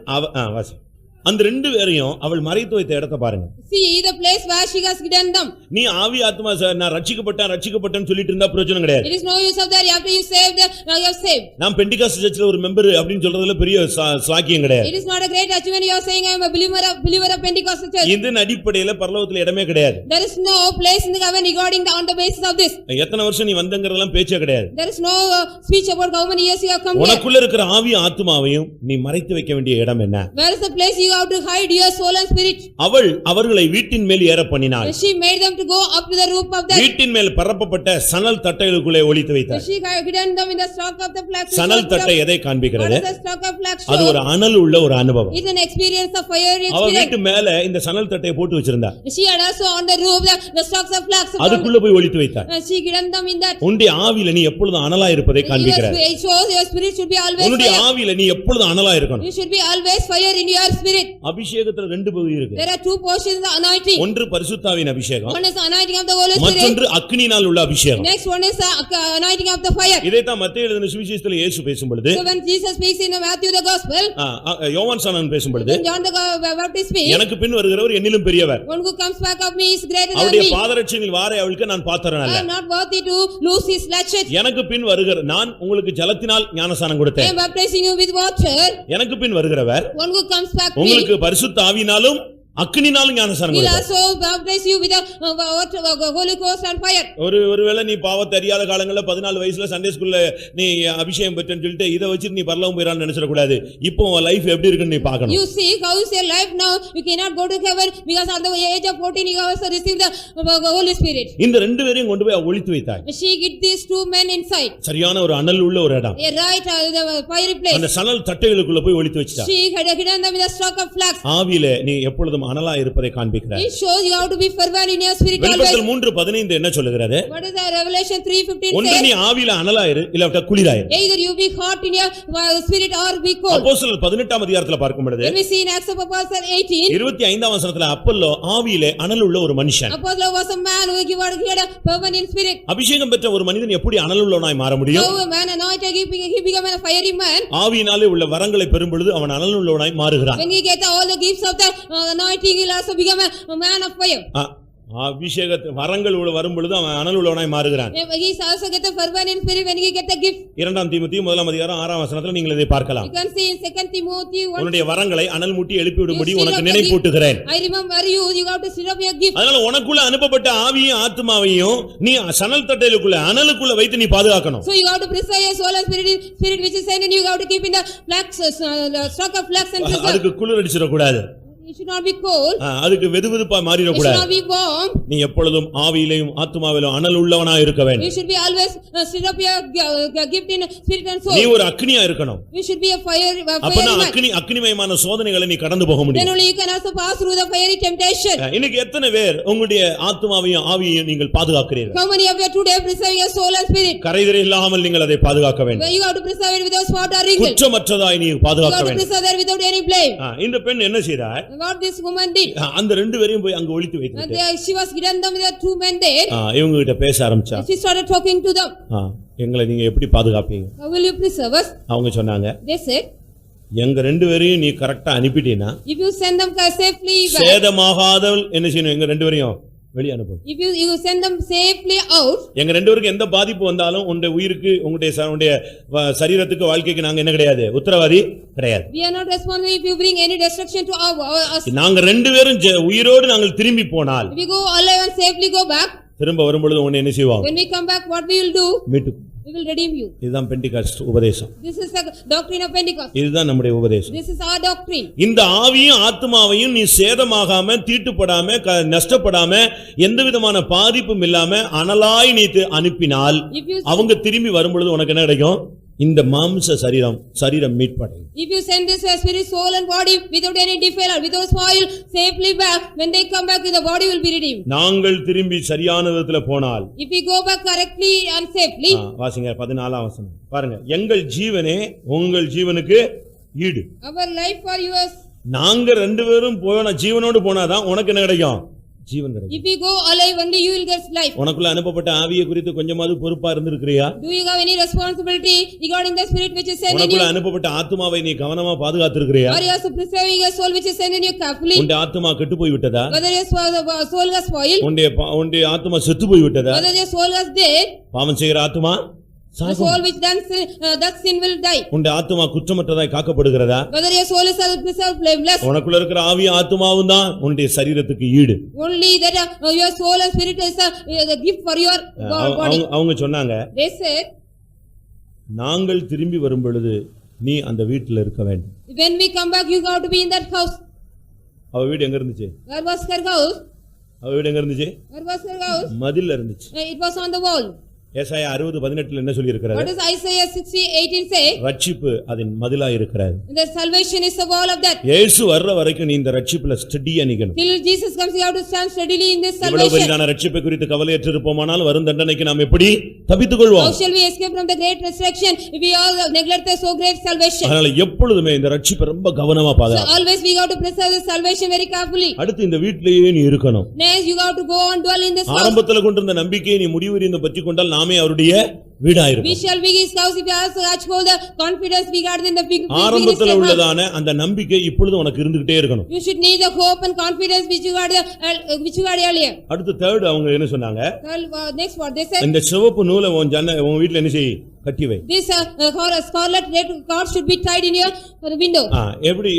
அந்த ரெண்டு பேரையும் அவள் மறைத்து வைத்த இடத்தை பாருங்க. See the place where she has hidden them. நீ ஆவி ஆத்மா நான் ரட்சிக்கப்பட்டேன்னு சொல்லிட்டு இருந்தா பிரயோஜனம் கிடையாது. It is no use of that. After you saved, now you are saved. நான் பெண்டிகாஸ்ட் சர்ச்சில் ஒரு மெம்பர் அப்படினு சொல்றதுல பெரிய சாக்கியம் கிடையாது. It is not a great achievement. You are saying I am a believer of Pentecostal church. இதன் அடிப்படையில பரலோகத்துல இடமே கிடையாது. There is no place in the heaven regarding on the basis of this. எத்தனை வருஷம் நீ வந்தங்கறதெல்லாம் பேச்சே கிடையாது. There is no speech about how many years you have come here. உனக்குள்ள இருக்கிற ஆவி ஆத்மாவையும் நீ மறைத்து வைக்க வேண்டிய இடம் என்ன? Where is the place you have to hide your soul and spirit? அவர்களை வீட்டின் மேல் ஏற பண்ணினாள். She made them to go up to the roof of the வீட்டின் மேல் பரப்பப்பட்ட சணல் தட்டைகளுக்குள்ளே ஒளித்து வைத்தாள். She hidden them in the stock of the flax. சணல் தட்டை எதை காண்பிக்கிறது? What is the stock of flax? அது ஒரு அனல் உள்ள ஒரு அனுபவம். It is an experience of fire experience. அவ வீட்டு மேல இந்த சணல் தட்டையை போட்டு வச்சிருந்தா. She had also on the roof the stocks of flax. அதுக்குள்ள போய் ஒளித்து வைத்தாள். She hidden them in that. உன்னுடைய ஆவியில நீ எப்பொழுதும் அனலா இருப்பதை காண்பிக்கிறார். It shows your spirit should be always உன்னுடைய fire. ஆவியில நீ எப்பொழுதும் அனலா இருக்கணும். You should be always fire in your spirit. அபிஷேகத்துல ரெண்டு பகுதி இருக்கு. There are two portions of the anointing. ஒன்று பரிசுத்தாவின் அபிஷேகம். One is the anointing of the Holy Spirit. மற்றொன்று அக்கினியினால் உள்ள அபிஷேகம். Next one is the anointing of the fire. இதைத்தான் மத்தேயு எழுதின சுவிசேஷத்துல இயேசு பேசும் பொழுது, So when Jesus speaks in Matthew the gospel, யோவான் சாணன் பேசும் பொழுது, when John the Baptist speaks, எனக்கு பின் வருகிறவர் என்னிலும் பெரியவர். one who comes back of me is greater than அவருடைய me. பாதரட்சையில் வாரை அவளுக்கு நான் பாத்திரன் I அல்ல. am not worthy to lose his latchet. எனக்கு பின் வருகிற நான் உங்களுக்கு ஜலத்தினால் ஞானஸ்நானம் I கொடுத்தேன். am baptizing you with water. எனக்கு பின் வருகிறவர் One who comes back me, உங்களுக்கு பரிசுத்த ஆவியினாலும் அக்கினினாலும் ஞானஸ்நானம் will கொடுத்தார். also baptize you with the Holy Ghost and fire. ஒருவேளை நீ பாவத்தை அறியாத காலங்கள்ல 14 வயசுல சண்டே ஸ்கூல்ல நீ அபிஷேகம் பெற்றேன்னு சொல்லிட்டு இதை வச்சு நீ பரலோகம் போயிரான்னு நினைச்சிட கூடாது. இப்போ உன் லைஃப் எப்படி இருக்குன்னு நீ பார்க்கணும். You see how is your life now? You cannot go to heaven because at the age of 14 you also received the Holy Spirit. இந்த ரெண்டு பேரையும் கொண்டு போய் ஒளித்து வைத்தாய். She hid these two men inside. சரியான ஒரு அனல் உள்ள ஒரு இடம். A right the fiery place. அந்த சணல் தட்டைகளுக்குள்ள போய் ஒளித்து வச்சிட்டா. She had hidden them in the stock of flax. ஆவியிலே நீ எப்பொழுதும் அனலா இருப்பதை காண்பிக்கிறாய். It shows you have to be fervent in your spirit always. வெளிப்படுத்தல் 3:15 என்ன சொல்லுகிறது? What is the Revelation 3:15 ஒன்று says? நீ ஆவியில அனலா இரு இல்ல குளிராயிரு. Either you be hot in your spirit or be cold. அப்போஸ்தலர் 18 அதிகாரத்துல பார்க்கும் பொழுது, When we see in Acts of Apostles 18, 25 வசனத்துல அப்பல்லோ ஆவியிலே அனல் உள்ள ஒரு மனுஷன். Apollo was a man who had a fervent in spirit. அபிஷேகம் பெற்ற ஒரு மனிதன் எப்படி அனல் உள்ளவனாய் மாற முடியும்? So a man anointed, he became a fiery man. ஆவியினாலே உள்ள வரங்களை பெறும் பொழுது அவன் அனல் உள்ளவனாய் மாறுகிறான். When he get all the gifts of the anointing, he will also become a man of fire. அபிஷேகத்து வரங்கள் வரும் பொழுது அவன் அனல் உள்ளவனாய் மாறுகிறான். He also get a fervent in spirit when he get a gift. 2 தீமோத்தேயு 1 அதிகாரம் 6 வசனத்துல நீங்கள் இதை பார்க்கலாம். You can see in 2 Timothy 1. உன்னுடைய வரங்களை அனல் மூட்டி எழுப்பி விடும்படி உனக்கு நினைப்பூட்டுகிறேன். I remember you got to stir up your gift. அதனால உனக்குள்ள அனுப்பப்பட்ட ஆவியும் ஆத்மாவையும் நீ சணல் தட்டையிலுக்குள்ள அனலுக்குள்ள வைத்து நீ பாதுகாக்கணும். So you have to preserve your soul and spirit which is sent, and you have to keep in the flax stock of flax and preserve. அதுக்கு குளிர் அடிச்சிர கூடாது. You should not be cold. அதுக்கு வெதுவெதுப்பா You மாறிட should கூடாது. not be warm. நீ எப்பொழுதும் ஆவியிலும் ஆத்துமாவிலும் அனல் உள்ளவனா இருக்க வேண்டும். You should be always stir up your gift in spirit and soul. நீ ஒரு அக்னியா இருக்கணும். You should be a fire அப்பனா man. அக்னிமயமான சோதனைகளை நீ கடந்து போக Then முடியும். only you can also pass through the fiery temptation. இன்னைக்கு எத்தனை பேர் உங்களுடைய ஆத்துமாவையும் ஆவியையும் நீங்கள் பாதுகாக்கிறீர்கள்? How many of you today preserve your soul and spirit? கரைதிரை இல்லாமல் நீங்கள் அதை பாதுகாக்க வேண்டும். You have to preserve it without spot or wrinkle. குற்றமற்றதாய் நீ You பாதுகாக்க have to வேண்டும். preserve that without any blame. இந்த பெண் என்ன செய்தா? What this woman did. அந்த ரெண்டு பேரையும் போய் அங்க ஒளித்து And வைத்துட்டு she was hidden them with the two men there. இவங்க கிட்ட பேச ஆரம்பிச்சா. She started talking to them. எங்களை நீங்க எப்படி பாதுகாப்பீங்க? How will you preserve us? அவங்க சொன்னாங்க, They said, எங்க ரெண்டு பேரையும் நீ கரெக்டா அனுப்பிட்டீனா if you send them safely back, சேதமாகாதவள் என்ன செய்யணும்? எங்க ரெண்டு பேரையும் வெளிய அனுப்பணும். if you send them safely out, எங்க ரெண்டு பேருக்கு எந்த பாதிப்பு வந்தாலும் உங்களுடைய உயிருக்கு உங்களுடைய சரீரத்துக்கு வாழ்க்கைக்கு நாங்க என்ன கிடையாது, உத்தரவாதி கிடையாது. we are not responsible if you bring any destruction to us. நாங்க ரெண்டு பேரும் உயிரோடு நாங்கள் திரும்பி போனால், If we go alive and safely go back, திரும்ப வரும்பொழுது உன்னை என்ன செய்வாங்க? when we come back, what we will do? மீட்டு. We will redeem you. இதுதான் பெண்டிகாஸ்ட் உபதேசம். This is the doctrine of Pentecost. இதுதான் நம்முடைய உபதேசம். This is our doctrine. இந்த ஆவியும் ஆத்துமாவையும் நீ சேதமாகாம, தீட்டுப்படாம, நஷ்டப்படாம, எந்த விதமான பாதிப்பும் இல்லாம அனலாய் நீ அனுப்பினால் அவங்க திரும்பி வரும்பொழுது உனக்கு என்ன கிடைக்கும்? இந்த மாம்ச சரீரம் மீட்படையும். If you send this spirit, soul and body without any defile, without spoil, safely back, when they come back, the body will be redeemed. நாங்கள் திரும்பி சரியான விதத்துல போனால், If we go back correctly and safely, வாசிங்க 14ஆம் வசனம் பாருங்க. எங்கள் ஜீவனே உங்கள் ஜீவனுக்கு ஈடு. our life for yours. நாங்க ரெண்டு பேரும் ஜீவனோடு போனாதான் உனக்கு என்ன கிடைக்கும்? ஜீவன் கிடைக்கும். If we go alive, only you will get life. உனக்குள்ள அனுப்பப்பட்ட ஆவியை குறித்து கொஞ்சமாவது பொறுப்பா இருந்திருக்கிறியா? Do you have any responsibility regarding the spirit which is sent in you? உனக்குள்ள அனுப்பப்பட்ட ஆத்துமாவை நீ கவனமா பாதுகாத்திருக்கிறியா? Are you also preserving your soul which is sent in you carefully? உன்னுடைய ஆத்துமா கெட்டு போய் விட்டதா? Whether your soul was spoiled? உன்னுடைய ஆத்துமா செத்து போய் விட்டதா? Whether your soul was dead? பாவம் செய்கிற ஆத்துமா The soul which does sin will die. உன்னுடைய ஆத்துமா குற்றமற்றதாய் காக்கப்படுகிறதா? Whether your soul is preserved blameless? உனக்குள்ள இருக்கிற ஆவி ஆத்துமாவும் தான் உன்னுடைய சரீரத்துக்கு ஈடு. Only that your soul and spirit is a gift for your body. அவங்க சொன்னாங்க, They said, நாங்கள் திரும்பி வரும் பொழுது நீ அந்த வீட்டில் இருக்க வேண்டும். when we come back, you got to be in that house. அவ வீடு எங்க இருந்துச்சு? Where was her house? அவ வீடு எங்க இருந்துச்சு? Where was her house? மதில்ல இருந்துச்சு. It was on the wall. ஏசாயா 60:18 என்ன சொல்லி இருக்கிறாரு? What does Isaiah 60:18 say? ரட்சிப்பு அதன் மதிலா இருக்கிறது. The salvation is the wall of that. இயேசு வர்ற வரைக்கும் நீ இந்த ரட்சிப்புல ஸ்டடியா நிக்கணும். Till Jesus comes, you have to stand steadily in this இவ்வளவு salvation. பெரிதான ரட்சிப்பை குறித்து கவலையற்று இருப்போமானால் வரும் தண்டனைக்கு நாம் எப்படி தப்பித்துக் கொள்வோம்? How shall we escape from the great destruction if we all neglect the so great salvation? அதனால எப்பொழுதுமே இந்த ரட்சிப்பை ரொம்ப கவனமா So பாதுகாக்கணும். always we have to preserve the salvation very carefully. அடுத்து இந்த வீட்டிலேயே நீ இருக்கணும். Next you have to go and dwell in this house. ஆரம்பத்துல கொண்டிருந்த நம்பிக்கையை நீ முடிவுறிந்து பற்றி கொண்டால் நாமே அவருடைய வீடா We இருப்போம். shall be his house if you also hold the confidence we got in the big ஆரம்பத்துல உள்ளதான அந்த நம்பிக்கை இப்பொழுது உனக்கு இருந்துகிட்டே இருக்கணும். You should need the hope and confidence which you had earlier. அடுத்து தேர்ட் அவங்க என்ன சொன்னாங்க? Next what they said? இந்த சிவப்பு நூலை உன் வீட்ல என்ன செய்? கட்டி வை. This scarlet red cord should be tied in your window. எப்படி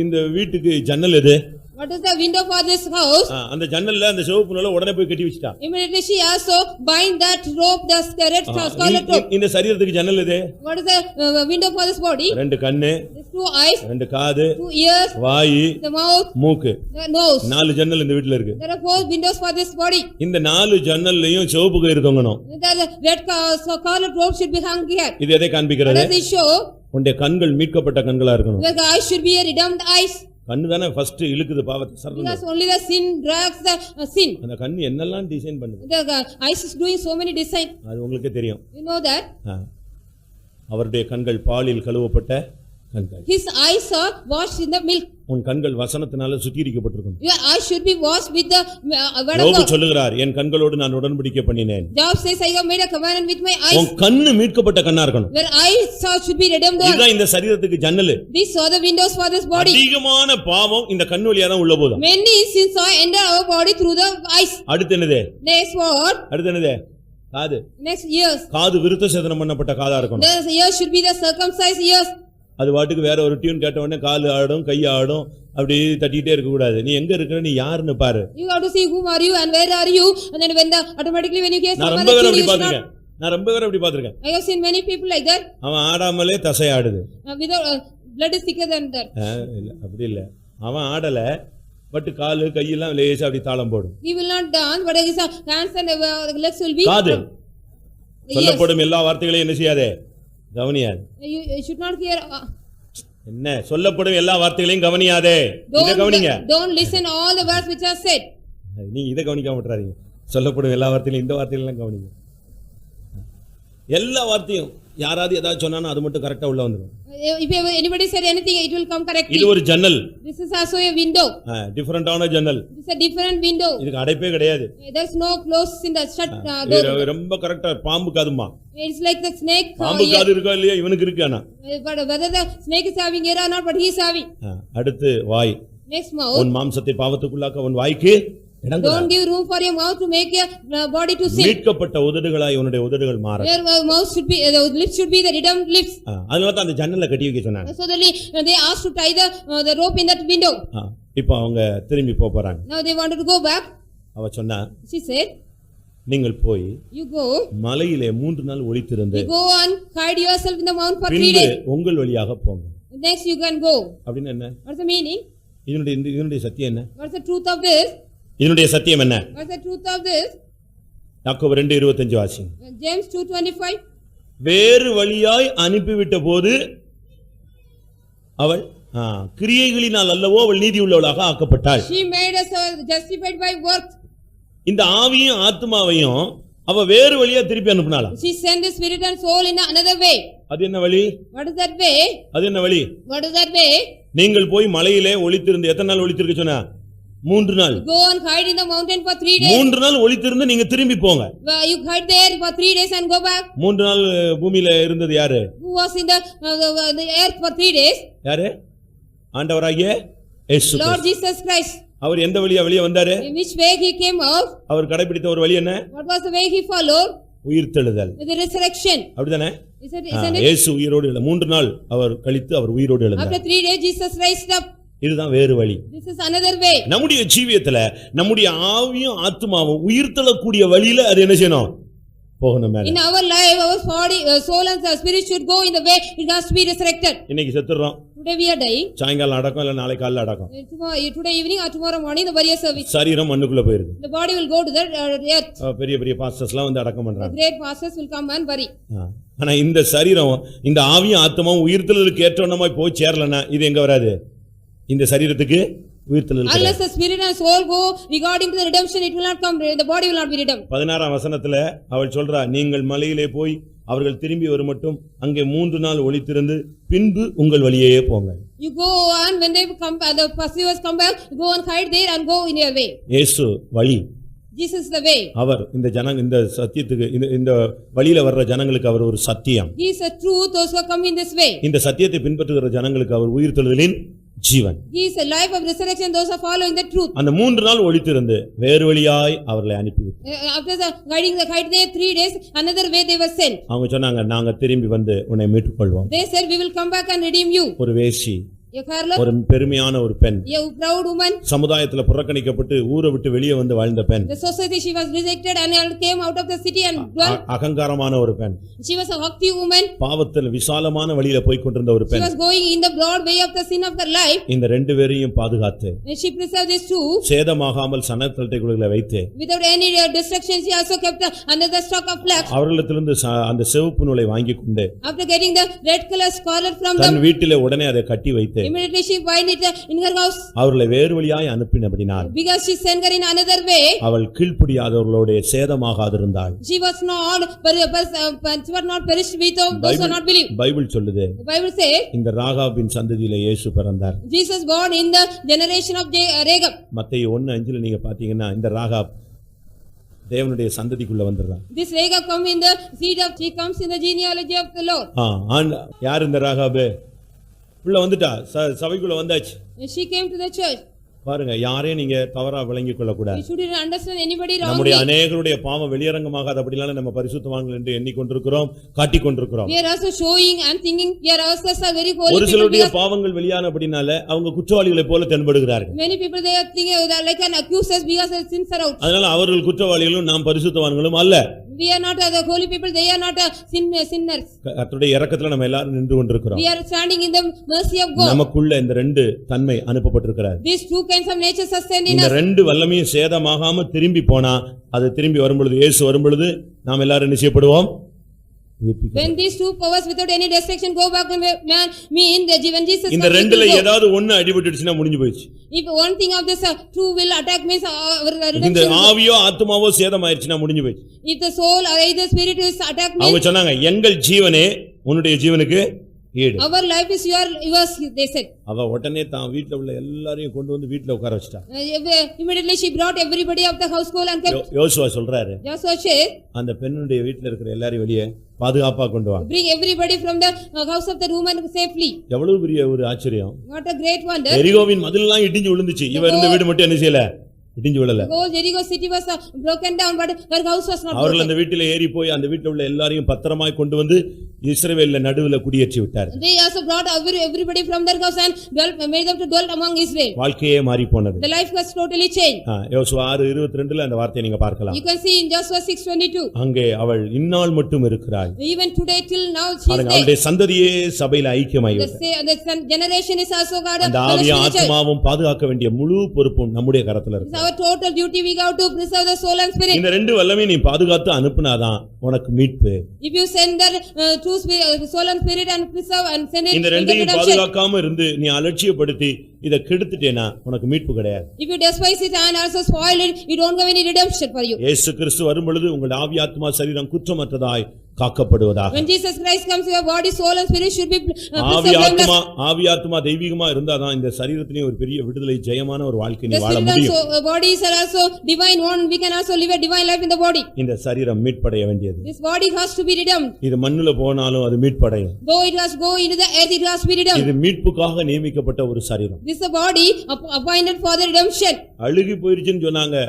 இந்த வீட்டுக்கு ஜன்னல் எது? What is the window for this house? அந்த ஜன்னல்ல அந்த சிவப்பு நூலை உடனே போய் கட்டி வச்சிட்டா. Immediately she also bind that rope, the red scarlet rope. இந்த சரீரத்துக்கு ஜன்னல் எது? What is the window for this body? ரெண்டு கண்ணு, two eyes, ரெண்டு காது, two ears, why, the mouth, மூக்கு. the nose. 4 ஜன்னல் இந்த வீட்ல இருக்கு. There are 4 windows for this body. இந்த 4 ஜன்னல்லையும் சிவப்பு கயிறு தொங்கணும். The red scarlet rope should be hung here. இது எதை காண்பிக்கிறது? What does it show? உன்னுடைய கண்கள் மீட்கப்பட்ட கண்களா இருக்கணும். The eyes should be a redeemed eyes. கண்ணு தானே ஃபர்ஸ்ட் இழுக்குது பாவத்தை சர்றன்னு. Because only the sin drags the sin. அந்த கண்ணு என்னெல்லாம் டிசைன் பண்ணுது? The eyes is doing so many design. அது உங்களுக்கு தெரியும். You know that? அவருடைய கண்கள் பாலில் கழுவப்பட்ட கண்கள். His eyes are washed in the milk. உன் கண்கள் வசனத்தினால சுத்திகரிக்கப்பட்டிருக்கும். Your eyes should be washed with the word of யோபு God. சொல்லுகிறார், என் கண்களோடு நான் உடன்படிக்கை பண்ணினேன். Job says, I have made a covenant with my eyes. உன் கண்ணு மீட்கப்பட்ட கண்ணா இருக்கணும். Your eyes should be redeemed. இதுதான் இந்த சரீரத்துக்கு ஜன்னல். These are the windows for this body. அதிகமான பாவம் இந்த கண்ணு வழியா தான் உள்ள போகுது. Many sins are enter our body through the eyes. அடுத்து என்னது? Next what? அடுத்து என்னது? காது. Next ears. காது விருத்த சேதனம் பண்ணப்பட்ட காதா இருக்கணும். The ears should be the circumcised ears. அது பாட்டுக்கு வேற ஒரு டியூன் கேட்ட உடனே கால் ஆடும் கை ஆடும் அப்படி தட்டிட்டே இருக்க கூடாது. நீ எங்க இருக்கிற, நீ யாருன்னு பாரு. You have to see whom are you and where are you, and then when automatically when you hear நான் someone ரொம்ப பேர் அப்படி you should not. பாத்துர்க்கேன். நான் ரொம்ப பேர் அப்படி பாத்துர்க்கேன். I have seen many people like that. அவன் ஆடாமலே தசை ஆடுது. Without blood is thicker than that. இல்ல அப்படி இல்ல. அவன் ஆடல, பட் காலு கையெல்லாம் லேசா அப்படி தாளம் போடும். He will not dance, but his hands and legs will be. காது Yes. சொல்லப்படும் எல்லா வார்த்தைகளையும் என்ன செய்யாதே, கவனியாது. You should not hear. என்ன சொல்லப்படும் எல்லா வார்த்தைகளையும் கவனியாதே, இத கவனிங்க. Don't listen all the words which are said. நீங்க இத கவனிக்காம விட்டுறாதீங்க. சொல்லப்படும் எல்லா வார்த்தையிலும் இந்த வார்த்தையெல்லாம் கவனிங்க. எல்லா வார்த்தையும் யாராவது ஏதாவது சொன்னானோ அது மட்டும் கரெக்டா உள்ள வந்துரும். If anybody said anything, it will come correctly. இது ஒரு ஜன்னல். This is also a window. டிஃபரண்டான ஜன்னல். It's a different window. இதுக்கு அடைப்பே கிடையாது. There's no close in the shut door. ரொம்ப கரெக்டா பாம்பு காதுமா. It's like the snake. பாம்பு காது இருக்கா இல்லையா இவனுக்கு இருக்கானா? But whether the snake is having ear or not, but he is having. அடுத்து வாய். Next mouth. உன் மாம்சத்தை பாவத்துக்குள்ளாக்க உன் வாய்க்கு இடம் கொடு. Don't give room for your mouth to make your body to sin. மீட்கப்பட்ட உதடுகளாய் உன்னுடைய உதடுகள் மாற. Your mouth should be, the lips should be the redeemed lips. அதனால தான் அந்த ஜன்னல்ல கட்டி வைக்க சொன்னாங்க. So they asked to tie the rope in that window. இப்போ அவங்க திரும்பி போறாங்க. Now they wanted to go back. அவ சொன்னா, She said, நீங்கள் போய் you go. மலையிலே 3 நாள் ஒளித்திருந்து. You go and hide yourself in the mountain for 3 பின்பு days. உங்கள் வழியாக போங்க. Next you can go. அப்படின்னா என்ன? What's the meaning? இதனுடைய சத்தியம் என்ன? What's the truth of this? இதனுடைய சத்தியம் என்ன? What's the truth of this? யாக்கோபு 2:25 வாசிங்க. James 2:25. வேறு வழியாய் அனுப்பிவிட்ட போது அவள் கிரியைகளினால் அல்லவோ அவள் நீதி உள்ளவளாக ஆக்கப்பட்டாள். She made us justified by works. இந்த ஆவியும் ஆத்மாவையும் அவ வேறு வழியா திருப்பி அனுப்புனாளா? She sent the spirit and soul in another way. அது என்ன வழி? What is that way? அது என்ன வழி? What is that way? நீங்கள் போய் மலையிலே ஒளித்திருந்து எத்தனை நாள் ஒளித்திருக்க சொன்னா? 3 நாள். Go and hide in the mountain for 3 days. 3 நாள் ஒளித்திருந்து நீங்க திரும்பி போங்க. You hide there for 3 days and go back. 3 நாள் பூமியில இருந்தது யாரு? Who was in the earth for 3 days? யாரு? ஆண்டவராகிய இயேசு. Lord Jesus Christ. அவர் எந்த வழியா வெளியே வந்தாரு? In which way he came out? அவர் கடைபிடித்த ஒரு வழி என்ன? What was the way he followed? உயிர்த்தெழுதல். The resurrection. அப்படிதானே? Isn't it? இயேசு உயிரோடு எழுந்தார். 3 நாள் அவர் கழித்து அவர் உயிரோடு எழுந்தார். After 3 days Jesus raised up. இதுதான் வேறு வழி. This is another way. நம்முடைய ஜீவியத்துல நம்முடைய ஆவியும் ஆத்மாவும் உயிர்த்தெழக்கூடிய வழியில அது என்ன செய்யணும்? போகணும் மேல. In our life, our body, soul and spirit should go in the way it has to be resurrected. இன்னைக்கு செத்துறோம். Today we are dying. சாயங்காலம் அடக்கம் இல்ல நாளை காலையில அடக்கம். Today evening or tomorrow morning the burial service. சரீரம் மண்ணுக்குள்ள போயிருது. The body will go to the earth. பெரிய பெரிய பாஸ்டர்ஸ்லாம் வந்து அடக்கம் பண்றாங்க. The great pastors will come and bury. ஆனா இந்த சரீரம் இந்த ஆவியும் ஆத்மாவும் உயிர்த்தெழுதலுக்கு ஏற்றவனமாய் போய் சேரலனா இது எங்க வராது? இந்த சரீரத்துக்கு உயிர்த்தெழுதல். Unless the spirit and soul go regarding to the redemption, it will not come. The body will not be redeemed. 16ஆம் வசனத்துல அவள் சொல்றா, நீங்கள் மலையிலே போய் அவர்கள் திரும்பி வரும் மட்டும் அங்கே 3 நாள் ஒளித்திருந்து பின்பு உங்கள் வழியே போங்க. You go and when they come, the pursuers come back, go and hide there and go in your way. இயேசு வழி. Jesus is the way. அவர் இந்த சத்தியத்துக்கு இந்த வழியில வர்ற ஜனங்களுக்கு அவர் ஒரு சத்தியம். He is a truth, those who come in this way. இந்த சத்தியத்தை பின்பற்றுகிற ஜனங்களுக்கு அவர் உயிர்த்தெழுதலின் ஜீவன். He is a life of resurrection, those are following the truth. அந்த 3 நாள் ஒளித்திருந்து வேறு வழியாய் அவர்களை அனுப்பிவிட்டார். After the hide there 3 days, another way they were sent. அவங்க சொன்னாங்க, நாங்க திரும்பி வந்து உன்னை மீட்டுக் கொள்வோம். They said, we will come back and redeem you. ஒரு வேசி, A harlot, ஒரு பெருமையான ஒரு பெண், a proud woman. சமுதாயத்துல புறக்கணிக்கப்பட்டு ஊரை விட்டு வெளியே வந்து வாழ்ந்த பெண். The society, she was rejected and came out of the city and dwelt. அகங்காரமான ஒரு பெண். She was a haughty woman. பாவத்தில் விசாலமான வழியில போய் கொண்டிருந்த ஒரு She பெண். was going in the broad way of the sin of her life. இந்த 2 பேரையும் பாதுகாத்து And she preserved these two. சேதமாகாமல் சணத்தட்டைக்குள்ள வைத்து Without any destruction, she also kept another stock of flax. அவர்களிடத்திலிருந்து அந்த சிவப்பு நூலை வாங்கி கொண்டு After getting the red color scarlet from than them, வீட்டிலே உடனே அதை கட்டி வைத்து immediately she bind it in her house. அவர்களை வேறு வழியாய் அனுப்பினபடினால் Because she sent her in another way. அவள் கீழ்ப்படியாதவர்களோட சேதமாகாதிருந்தாள். She was not perished with them, those who are not believe. Bible சொல்லுது, The Bible says, இந்த ராகாபின் சந்ததியிலே இயேசு பிறந்தார். Jesus born in the generation of Rahab. மத்தேயு 1:5 நீங்க பாத்தீங்கன்னா இந்த ராகாப் தேவனுடைய சந்ததிக்குள்ள வந்துடுறான். This Rahab come in the seed of, she comes in the genealogy of the Lord. யார் இந்த ராகாப்? உள்ள வந்துட்டா, சபைக்குள்ள வந்தாச்சு. She came to the church. பாருங்க, யாரையும் நீங்க தவறா விளங்கிக் கொள்ள கூடாது. You shouldn't understand anybody wrongly. நம்முடைய அநேகருடைய பாவம் வெளியரங்கமாகாத அப்படினால நம்ம பரிசுத்தவான்கள் என்று எண்ணிக்கொண்டிருக்கிறோம், காட்டிக் கொண்டிருக்கிறோம். We are also showing and thinking we are also very holy. ஒரு சிலருடைய பாவங்கள் வெளியான அப்படினால அவங்க குற்றவாளிகளை போல தென்படுகிறார்கள். Many people they are thinking like an accusers because their sins are out. அதனால அவர்கள் குற்றவாளிகளும் நாம் பரிசுத்தவான்களும் அல்ல. We are not the holy people, they are not sinners. கர்த்தருடைய இரக்கத்துல நம்ம எல்லாரும் நின்று கொண்டிருக்கிறோம். We are standing in the mercy of God. நமக்குள்ள இந்த ரெண்டு தன்மை அனுப்பப்பட்டிருக்கிறது. These two kinds of nature sustained in இந்த us. ரெண்டு வல்லமையும் சேதமாகாம திரும்பி போனா அது திரும்பி வரும்பொழுது இயேசு வரும்பொழுது நாம் எல்லாரும் நிச்சயப்படுவோம். When these two powers without any restriction go back and when Jesus இந்த ரெண்டுல ஏதாவது ஒண்ணு அடிபட்டுடுச்சுனா முடிஞ்சு போயிடுச்சு. If one thing of this two will attack means our இந்த redemption. ஆவியோ ஆத்துமாவோ சேதமாயிருச்சுனா முடிஞ்சு போயிடுச்சு. If the soul or either spirit is attacked அவங்க means சொன்னாங்க எங்கள் ஜீவனே உன்னுடைய ஜீவனுக்கு ஈடு. our life is yours, they said. அவ உடனே தான் வீட்ல உள்ள எல்லாரையும் கொண்டு வந்து வீட்ல உட்கார வச்சிட்டா. Immediately she brought everybody of the household and kept. யோசுவா சொல்றாரு Joshua said, அந்த பெண்ணுடைய வீட்ல இருக்கிற எல்லாரையும் வெளியே பாதுகாப்பா கொண்டு வாங்க. bring everybody from the house of the woman safely. எவ்வளவு பெரிய ஒரு ஆச்சரியம். What a great wonder. எரிகோவின் மதிலெல்லாம் இடிஞ்சு விழுந்துச்சு. இவ இருந்த வீடு மட்டும் என்ன செய்யல? இடிஞ்சு விழல. The whole Jericho city was broken down, but her house was not அவர்கள் broken. அந்த வீட்டில ஏறி போய் அந்த வீட்ல உள்ள எல்லாரையும் பத்திரமாய் கொண்டு வந்து இஸ்ரவேல்ல நடுவுல குடியேற்றி விட்டார். They also brought everybody from their house and made them to dwell among Israel. வாழ்க்கையே மாறி போனது. The life was totally changed. யோசுவா 6:22 அந்த வார்த்தையை நீங்க பார்க்கலாம். You can see in Joshua 6:22. அங்கே அவள் இந்நாள் மட்டும் இருக்கிறாள். Even today till now she is there. அவளுடைய சந்ததியே சபையில ஐக்கியமாய் The generation is also God. அந்த ஆவியும் ஆத்மாவும் பாதுகாக்க வேண்டிய முழு பொறுப்பும் நம்முடைய கரத்துல இருக்கு. It's our total duty. We have to preserve the soul and spirit. இந்த ரெண்டு வல்லமையும் நீ பாதுகாத்து அனுப்புனாதான் உனக்கு மீட்பு. If you send the two soul and spirit and preserve and send it, இந்த ரெண்டையும் பாதுகாக்காம இருந்து நீ அலட்சியப்படுத்தி இத கெடுத்துட்டேனா உனக்கு மீட்பு கிடையாது. If you despise it and also spoil it, you don't have any redemption for you. இயேசு கிறிஸ்து வரும்பொழுது உங்கள் ஆவி ஆத்மா சரீரம் குற்றமற்றதாய் காக்கப்படுவதாக. When Jesus Christ comes, your body, soul and spirit should be ஆவி ஆத்மா தெய்வீகமா இருந்தாதான் இந்த சரீரத்திலே ஒரு பெரிய விடுதலை ஜெயமான ஒரு வாழ்க்கை நீ வாழ முடியும். So bodies are also divine one. We can also live a divine life in the body. இந்த சரீரம் மீட்படைய வேண்டியது. This body has to be redeemed. இது மண்ணுல போனாலும் அது மீட்படையும். Though it has go into the earth, it has to be redeemed. இது மீட்புக்காக நியமிக்கப்பட்ட ஒரு சரீரம். This is a body appointed for the redemption. அழுகி போயிருச்சுன்னு சொன்னாங்க.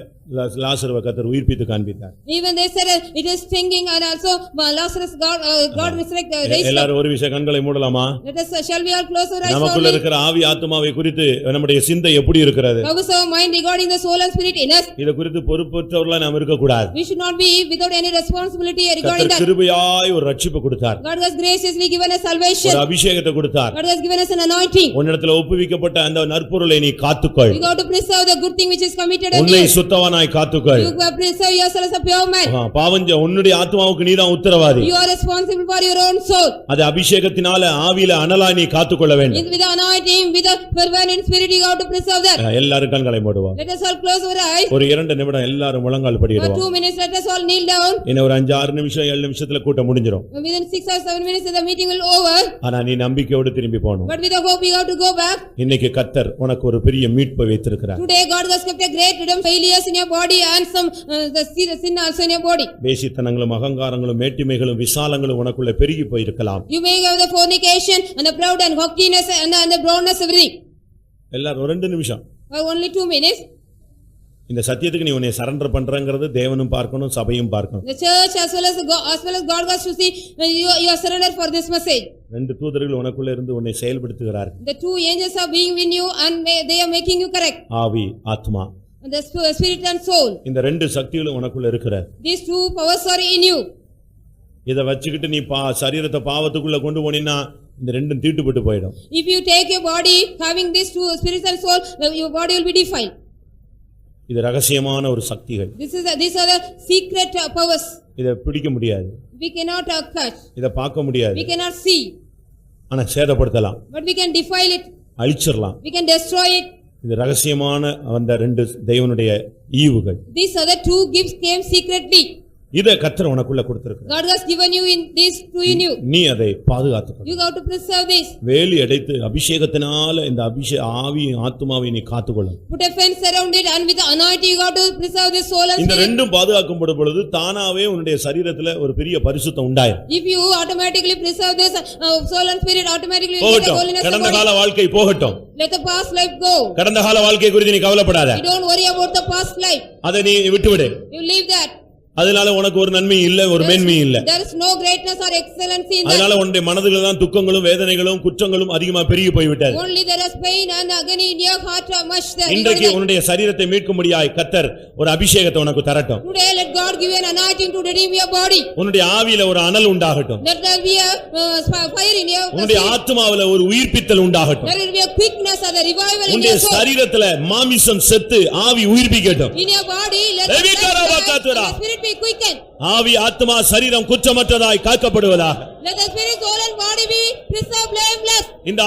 லாசருவை கர்த்தர் உயிர்ப்பித்து காண்பித்தார். Even they said it is stinking and also Lazarus God resurrect raised. எல்லாரும் ஒரு விஷயம் கண்களை மூடலாமா? Let us shall we all close our eyes. நமக்குள்ள இருக்கிற ஆவி ஆத்மாவை குறித்து நம்முடைய சிந்தை எப்படி இருக்கிறது? How is our mind regarding the soul and spirit in us? இத குறித்து பொறுப்பற்றவர்களா நாம் இருக்க கூடாது. We should not be without any responsibility regarding that. கர்த்தர் கிருபையாய் ஒரு ரட்சிப்பு கொடுத்தார். God has graciously given us salvation. ஒரு அபிஷேகத்தை கொடுத்தார். God has given us an anointing. உன்னிடத்தில் ஒப்புவிக்கப்பட்ட அந்த நற்பொருளை நீ காத்துக்கொள். You got to preserve the good thing which is committed in உன்னை you. சுத்தவானாய் காத்துக்கொள். You preserve yourself as a pure man. பாவஞ்ச உன்னுடைய ஆத்மாவுக்கு நீதான் உத்தரவாதி. You are responsible for your own soul. அது அபிஷேகத்தினால ஆவியில அனலா நீ காத்துக்கொள்ள வேண்டும். With the anointing, with the fervent spirit, you have to preserve that. எல்லாரும் கண்களை மூடுவோம். Let us all close our eyes. ஒரு 2 நிமிடம் எல்லாரும் முழங்கால் For படிடுவோம். 2 minutes, let us all kneel down. இன்னும் ஒரு 5-6 நிமிஷம் 7 நிமிஷத்துல கூட்டம் முடிஞ்சிரும். Within 6 or 7 minutes, the meeting will over. ஆனா நீ நம்பிக்கையோடு திரும்பி போகணும். But with the hope, you have to go back. இன்னைக்கு கர்த்தர் உனக்கு ஒரு பெரிய மீட்பை வைத்திருக்கிறார். Today, God has kept a great redemption failures in your body and some the sin also in your body. வேசித்தனங்களும் அகங்காரங்களும் மேட்டிமைகளும் விசாலங்களும் உனக்குள்ள பெருகி போயிருக்கலாம். You may have the fornication and the proud and haughtiness and the brownness everything. எல்லாரும் 2 நிமிஷம். For only 2 minutes. இந்த சத்தியத்துக்கு நீ உன்னை surrender பண்றங்கிறது தேவனும் பார்க்கணும் சபையும் பார்க்கணும். The church as well as God has to see you are surrendered for this message. 2 தூதர்கள் உனக்குள்ள இருந்து உன்னை செயல்படுத்துகிறார்கள். The 2 angels are being in you and they are making you correct. ஆவி ஆத்மா. And the spirit and soul. இந்த 2 சக்திகளும் உனக்குள்ள இருக்கிறது. These 2 powers are in you. இத வச்சிக்கிட்டு நீ சரீரத்தை பாவத்துக்குள்ள கொண்டு போனினா இந்த ரெண்டும் தீட்டுப்பட்டு போய்டும். If you take your body having these 2 spirits and soul, your body will be defiled. இது ரகசியமான ஒரு சக்திகள். These are the secret powers. இத பிடிக்க முடியாது. We cannot catch. இத பார்க்க முடியாது. We cannot see. ஆனா சேதப்படுத்தலாம். But we can defile it. அழிச்சிரலாம். We can destroy it. இது ரகசியமான அந்த 2 தேவனுடைய ஈவுகள். These are the 2 gifts came secretly. இத கர்த்தர் உனக்குள்ள கொடுத்திருக்கிறார். God has given you in these 2 in you. நீ அதை பாதுகாத்துக்கோ. You have to preserve this. வேலி அடைத்து அபிஷேகத்தினால இந்த ஆவி ஆத்துமாவை நீ காத்துக்கொள்ள. Put a fence around it and with the anointing you have to preserve this soul and spirit. இந்த ரெண்டும் பாதுகாக்கப்படும் பொழுது தானாவே உன்னுடைய சரீரத்துல ஒரு பெரிய பரிசுத்தம் உண்டாயிரும். If you automatically preserve this soul and spirit, automatically you get the holiness of body. கடந்த கால வாழ்க்கை போகட்டும். Let the past life go. கடந்த கால வாழ்க்கை குறித்து நீ கவலைப்படாத. You don't worry about the past life. அதை நீ விட்டுவிடு. You leave that. அதனால உனக்கு ஒரு நன்மை இல்ல, ஒரு மேன்மை இல்ல. There is no greatness or excellency in that. அதனால உன்னுடைய மனதுல தான் துக்கங்களும் வேதனைகளும் குற்றங்களும் அதிகமா பெருகி போய்விட்டது. Only there is pain and agony in your heart much there. இன்றைக்கு உன்னுடைய சரீரத்தை மீட்கும்படியாய் கர்த்தர் ஒரு அபிஷேகத்தை உனக்கு தரட்டும். Today let God give you an anointing to redeem your body. உன்னுடைய ஆவியில ஒரு அனல் உண்டாகட்டும். Let there be a fire in your உன்னுடைய ஆத்துமாவில ஒரு உயிர்ப்பித்தல் உண்டாகட்டும். There will be a quickness and a revival in உன்னுடைய your soul. சரீரத்துல மாமிசம் செத்து ஆவி உயிர்ப்பிக்கட்டும். In your body let the spirit be quickened. ஆவி ஆத்மா சரீரம் குற்றமற்றதாய் காக்கப்படுவதாக. Let the spirit, soul and body be preserved blameless. இந்த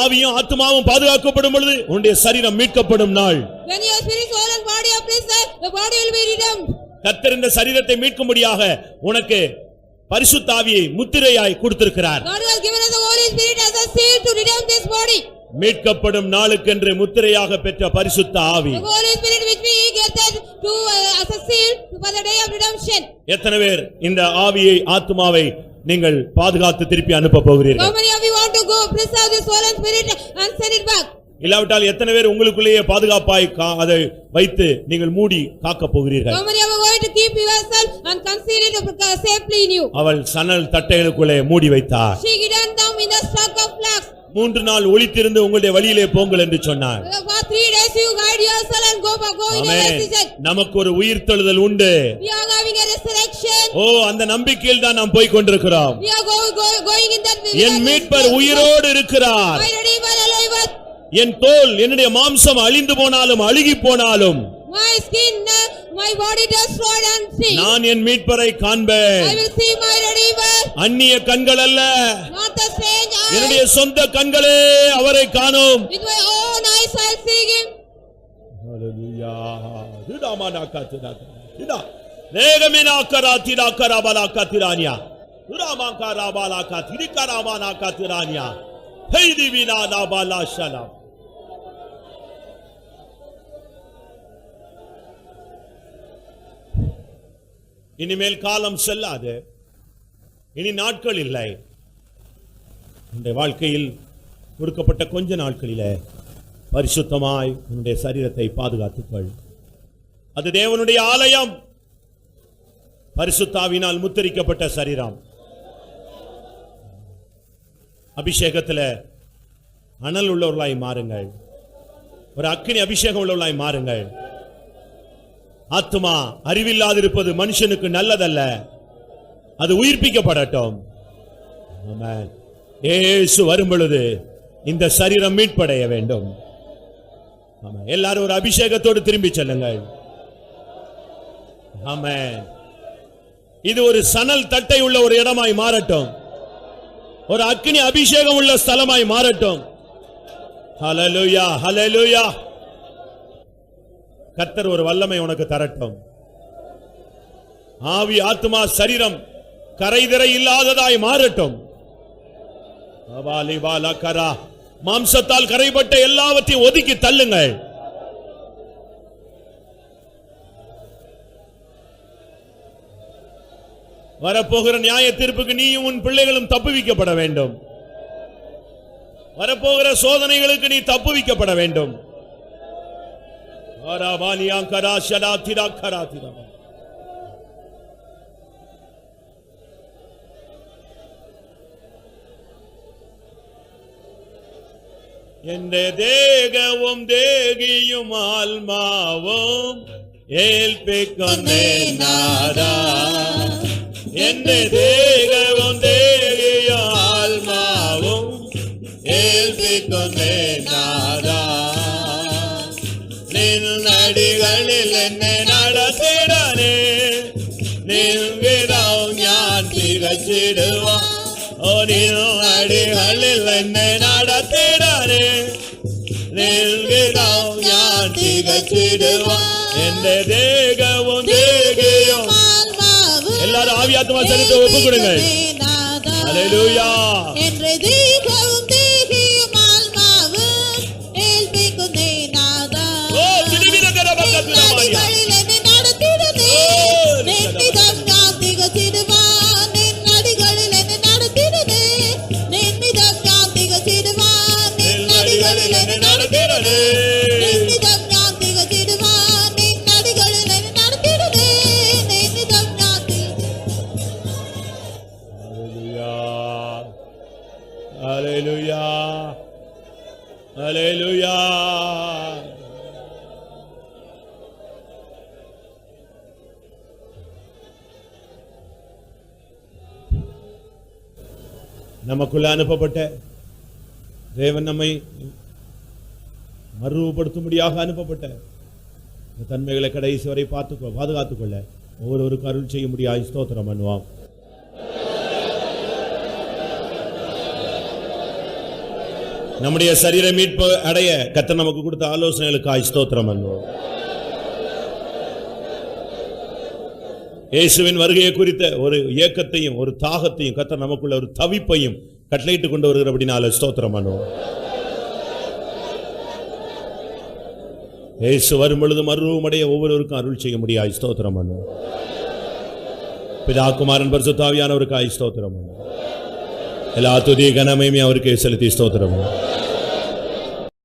ஆவியும் ஆத்மாவும் பாதுகாக்கப்படும் பொழுது உன்னுடைய சரீரம் மீட்கப்படும் நாள். When your spirit, soul and body are preserved, the body will be redeemed. கர்த்தர் இந்த சரீரத்தை மீட்கும்படியாக உனக்கு பரிசுத்த ஆவியை முத்திரையாய் கொடுத்திருக்கிறார். God has given us the Holy Spirit as a seal to redeem this body. மீட்கப்படும் நாளுக்கென்று முத்திரையாக பெற்ற பரிசுத்த ஆவி. The Holy Spirit which we get to as a seal for the day of redemption. எத்தனை பேர் இந்த ஆவியை ஆத்மாவை நீங்கள் பாதுகாத்து திருப்பி அனுப்ப போகிறீர்கள்? How many of you want to go preserve the soul and spirit and send it back? இல்லாவிட்டால் எத்தனை பேர் உங்களுக்குள்ளேயே பாதுகாப்பாய் அதை வைத்து நீங்கள் மூடி காக்க போகிறீர்கள்? How many of you are going to keep yourself and conceal it safely in you? அவள் சணல் தட்டைகளுக்குள்ளே மூடி வைத்தார். She hidden them in the stock of flax. 3 நாள் ஒளித்திருந்து உங்களுடைய வழியிலே போங்கள் என்று சொன்னார். For 3 days you guide yourself and go in your decision. நமக்கு ஒரு உயிர்த்தெழுதல் உண்டு. We are having a resurrection. அந்த நம்பிக்கையில் தான் நாம் போய் கொண்டிருக்கிறோம். We are going in that. என் மீட்பர் உயிரோடு இருக்கிறார். My redeemer alive. என் தோல் என்னுடைய மாம்சம் அழிந்து போனாலும் அழுகி போனாலும் my skin, my body destroyed and see. நான் என் மீட்பரை காண்பேன். I will see my redeemer. அந்நிய கண்கள் அல்ல, not the strange eyes. என்னுடைய சொந்த கண்களே அவரை காணும். With my own eyes I will see him. Hallelujah. திடாமனா காத்துடா. திடா. தேகமினா கராதிடா கராபலா காத்திரானியா. துராமாங்கா ராபாலா காத்திரிகராமானா காத்திரானியா. ஹைதிவினா நாபாலா ஷலா. இனிமேல் காலம் செல்லாது, இனி நாட்கள் இல்லை. உன்னுடைய வாழ்க்கையில் கொடுக்கப்பட்ட கொஞ்ச நாட்களிலே பரிசுத்தமாய் உன்னுடைய சரீரத்தை பாதுகாத்துக்கொள். அது தேவனுடைய ஆலயம், பரிசுத்தாவினால் முத்திரிக்கப்பட்ட சரீரம். அபிஷேகத்தில் அனல் உள்ளவர்களாய் மாறுங்கள். ஒரு அக்கினி அபிஷேகம் உள்ளவர்களாய் மாறுங்கள். ஆத்துமா அறிவில்லாதிருப்பது மனுஷனுக்கு நல்லதல்ல, அது உயிர்ப்பிக்கப்படட்டும். ஆமென். இயேசு வரும் பொழுது இந்த சரீரம் மீட்படைய வேண்டும். ஆமென். எல்லாரும் ஒரு அபிஷேகத்தோடு திரும்பி செல்லுங்கள். ஆமென். இது ஒரு சணல் தட்டை உள்ள ஒரு இடமாய் மாறட்டும், ஒரு அக்கினி அபிஷேகம் உள்ள ஸ்தலமாய் மாறட்டும். ஹல்லேலூயா, ஹல்லேலூயா. கர்த்தர் ஒரு வல்லமை உனக்கு தரட்டும். ஆவி ஆத்மா சரீரம் கரைதிரை இல்லாததாய் மாறட்டும். மாம்சத்தால் கரைப்பட்ட எல்லாவற்றையும் ஒதுக்கி தள்ளுங்கள். வரப்போகிற நியாய தீர்ப்புக்கு நீயும் உன் பிள்ளைகளும் தப்புவிக்கப்பட வேண்டும். வரப்போகிற சோதனைகளுக்கு நீ தப்புவிக்கப்பட வேண்டும். എന്റെ ദേഹവും ദേഹിയും ആത്മാവും ഏൽപ്പിക്കുന്നേ നാഥാ. എന്റെ ദേഹവും ദേഹിയും ആത്മാവും ഏൽപ്പിക്കുന്നേ നാഥാ. നിന്നടികളിൽ എന്നെ നടത്തിടണേ, നിൻവിധം ഞാൻ തികച്ചിടുവാൻ. നിന്നടികളിൽ എന്നെ നടത്തിടണേ, നിൻവിധം ഞാൻ തികച്ചിടുവാൻ. എന്റെ ദേഹവും ദേഹിയും എല്ലാരും ആവിയാത്മാ ശരീരത്തെ ഒപ്പുകൊടുങ്ങൾ. ഹല്ലേലൂയാ. എന്റെ ദേഹവും ദേഹിയും ആത്മാവും ഏൽപ്പിക്കുന്നേ നാഥാ. നദികളിൽ എന്നെ നടത്തിടണേ, നിന്നിതം ഞാൻ തികച്ചിടുവാൻ. നിന്നടികളിൽ എന്നെ നടത്തിടണേ, നിന്നിതം ഞാൻ തികച്ചിടുവാൻ. നിന്നടികളിൽ എന്നെ നടത്തിടണേ, നിന്നിതം ഞാൻ തികച്ചിടുവാൻ. നിന്നടികളിൽ എന്നെ നടത്തിടണേ, നിന്നിതം அல்லேலூயா. நமக்குள்ள அனுப்பப்பட்ட தேவன் நம்மை மறுபடுத்தும்படியாக அனுப்பப்பட்ட இந்த தன்மைகளை கடைசி வரை பாதுகாத்துக் கொள்ள ஒவ்வொருவருக்கும் அருள் செய்ய முடியாது. ஸ்தோத்திரம் பண்ணுவோம். நம்முடைய சரீர மீட்பு அடைய கர்த்தர் நமக்கு கொடுத்த ஆலோசனைகளுக்கு ஸ்தோத்திரம் பண்ணுவோம். இயேசுவின் வருகையை குறித்த ஒரு ஏக்கத்தையும் ஒரு தாகத்தையும் கர்த்தர் நமக்குள்ள ஒரு தவிப்பையும் கட்டளையிட்டு கொண்டு வருகிறபடினால ஸ்தோத்திரம் பண்ணுவோம். இயேசு வரும் பொழுது மறுரூபமடைய ஒவ்வொருவருக்கும் அருள் செய்ய முடியாது. ஸ்தோத்திரம் பண்ணுவோம். பிதா குமாரன் பரிசுத்த ஆவியானவருக்கு ஸ்தோத்திரம் பண்ணுவோம். எல்லா துதி கனமையுமே அவருக்கு செலுத்தி ஸ்தோத்திரம் பண்ணுவோம்.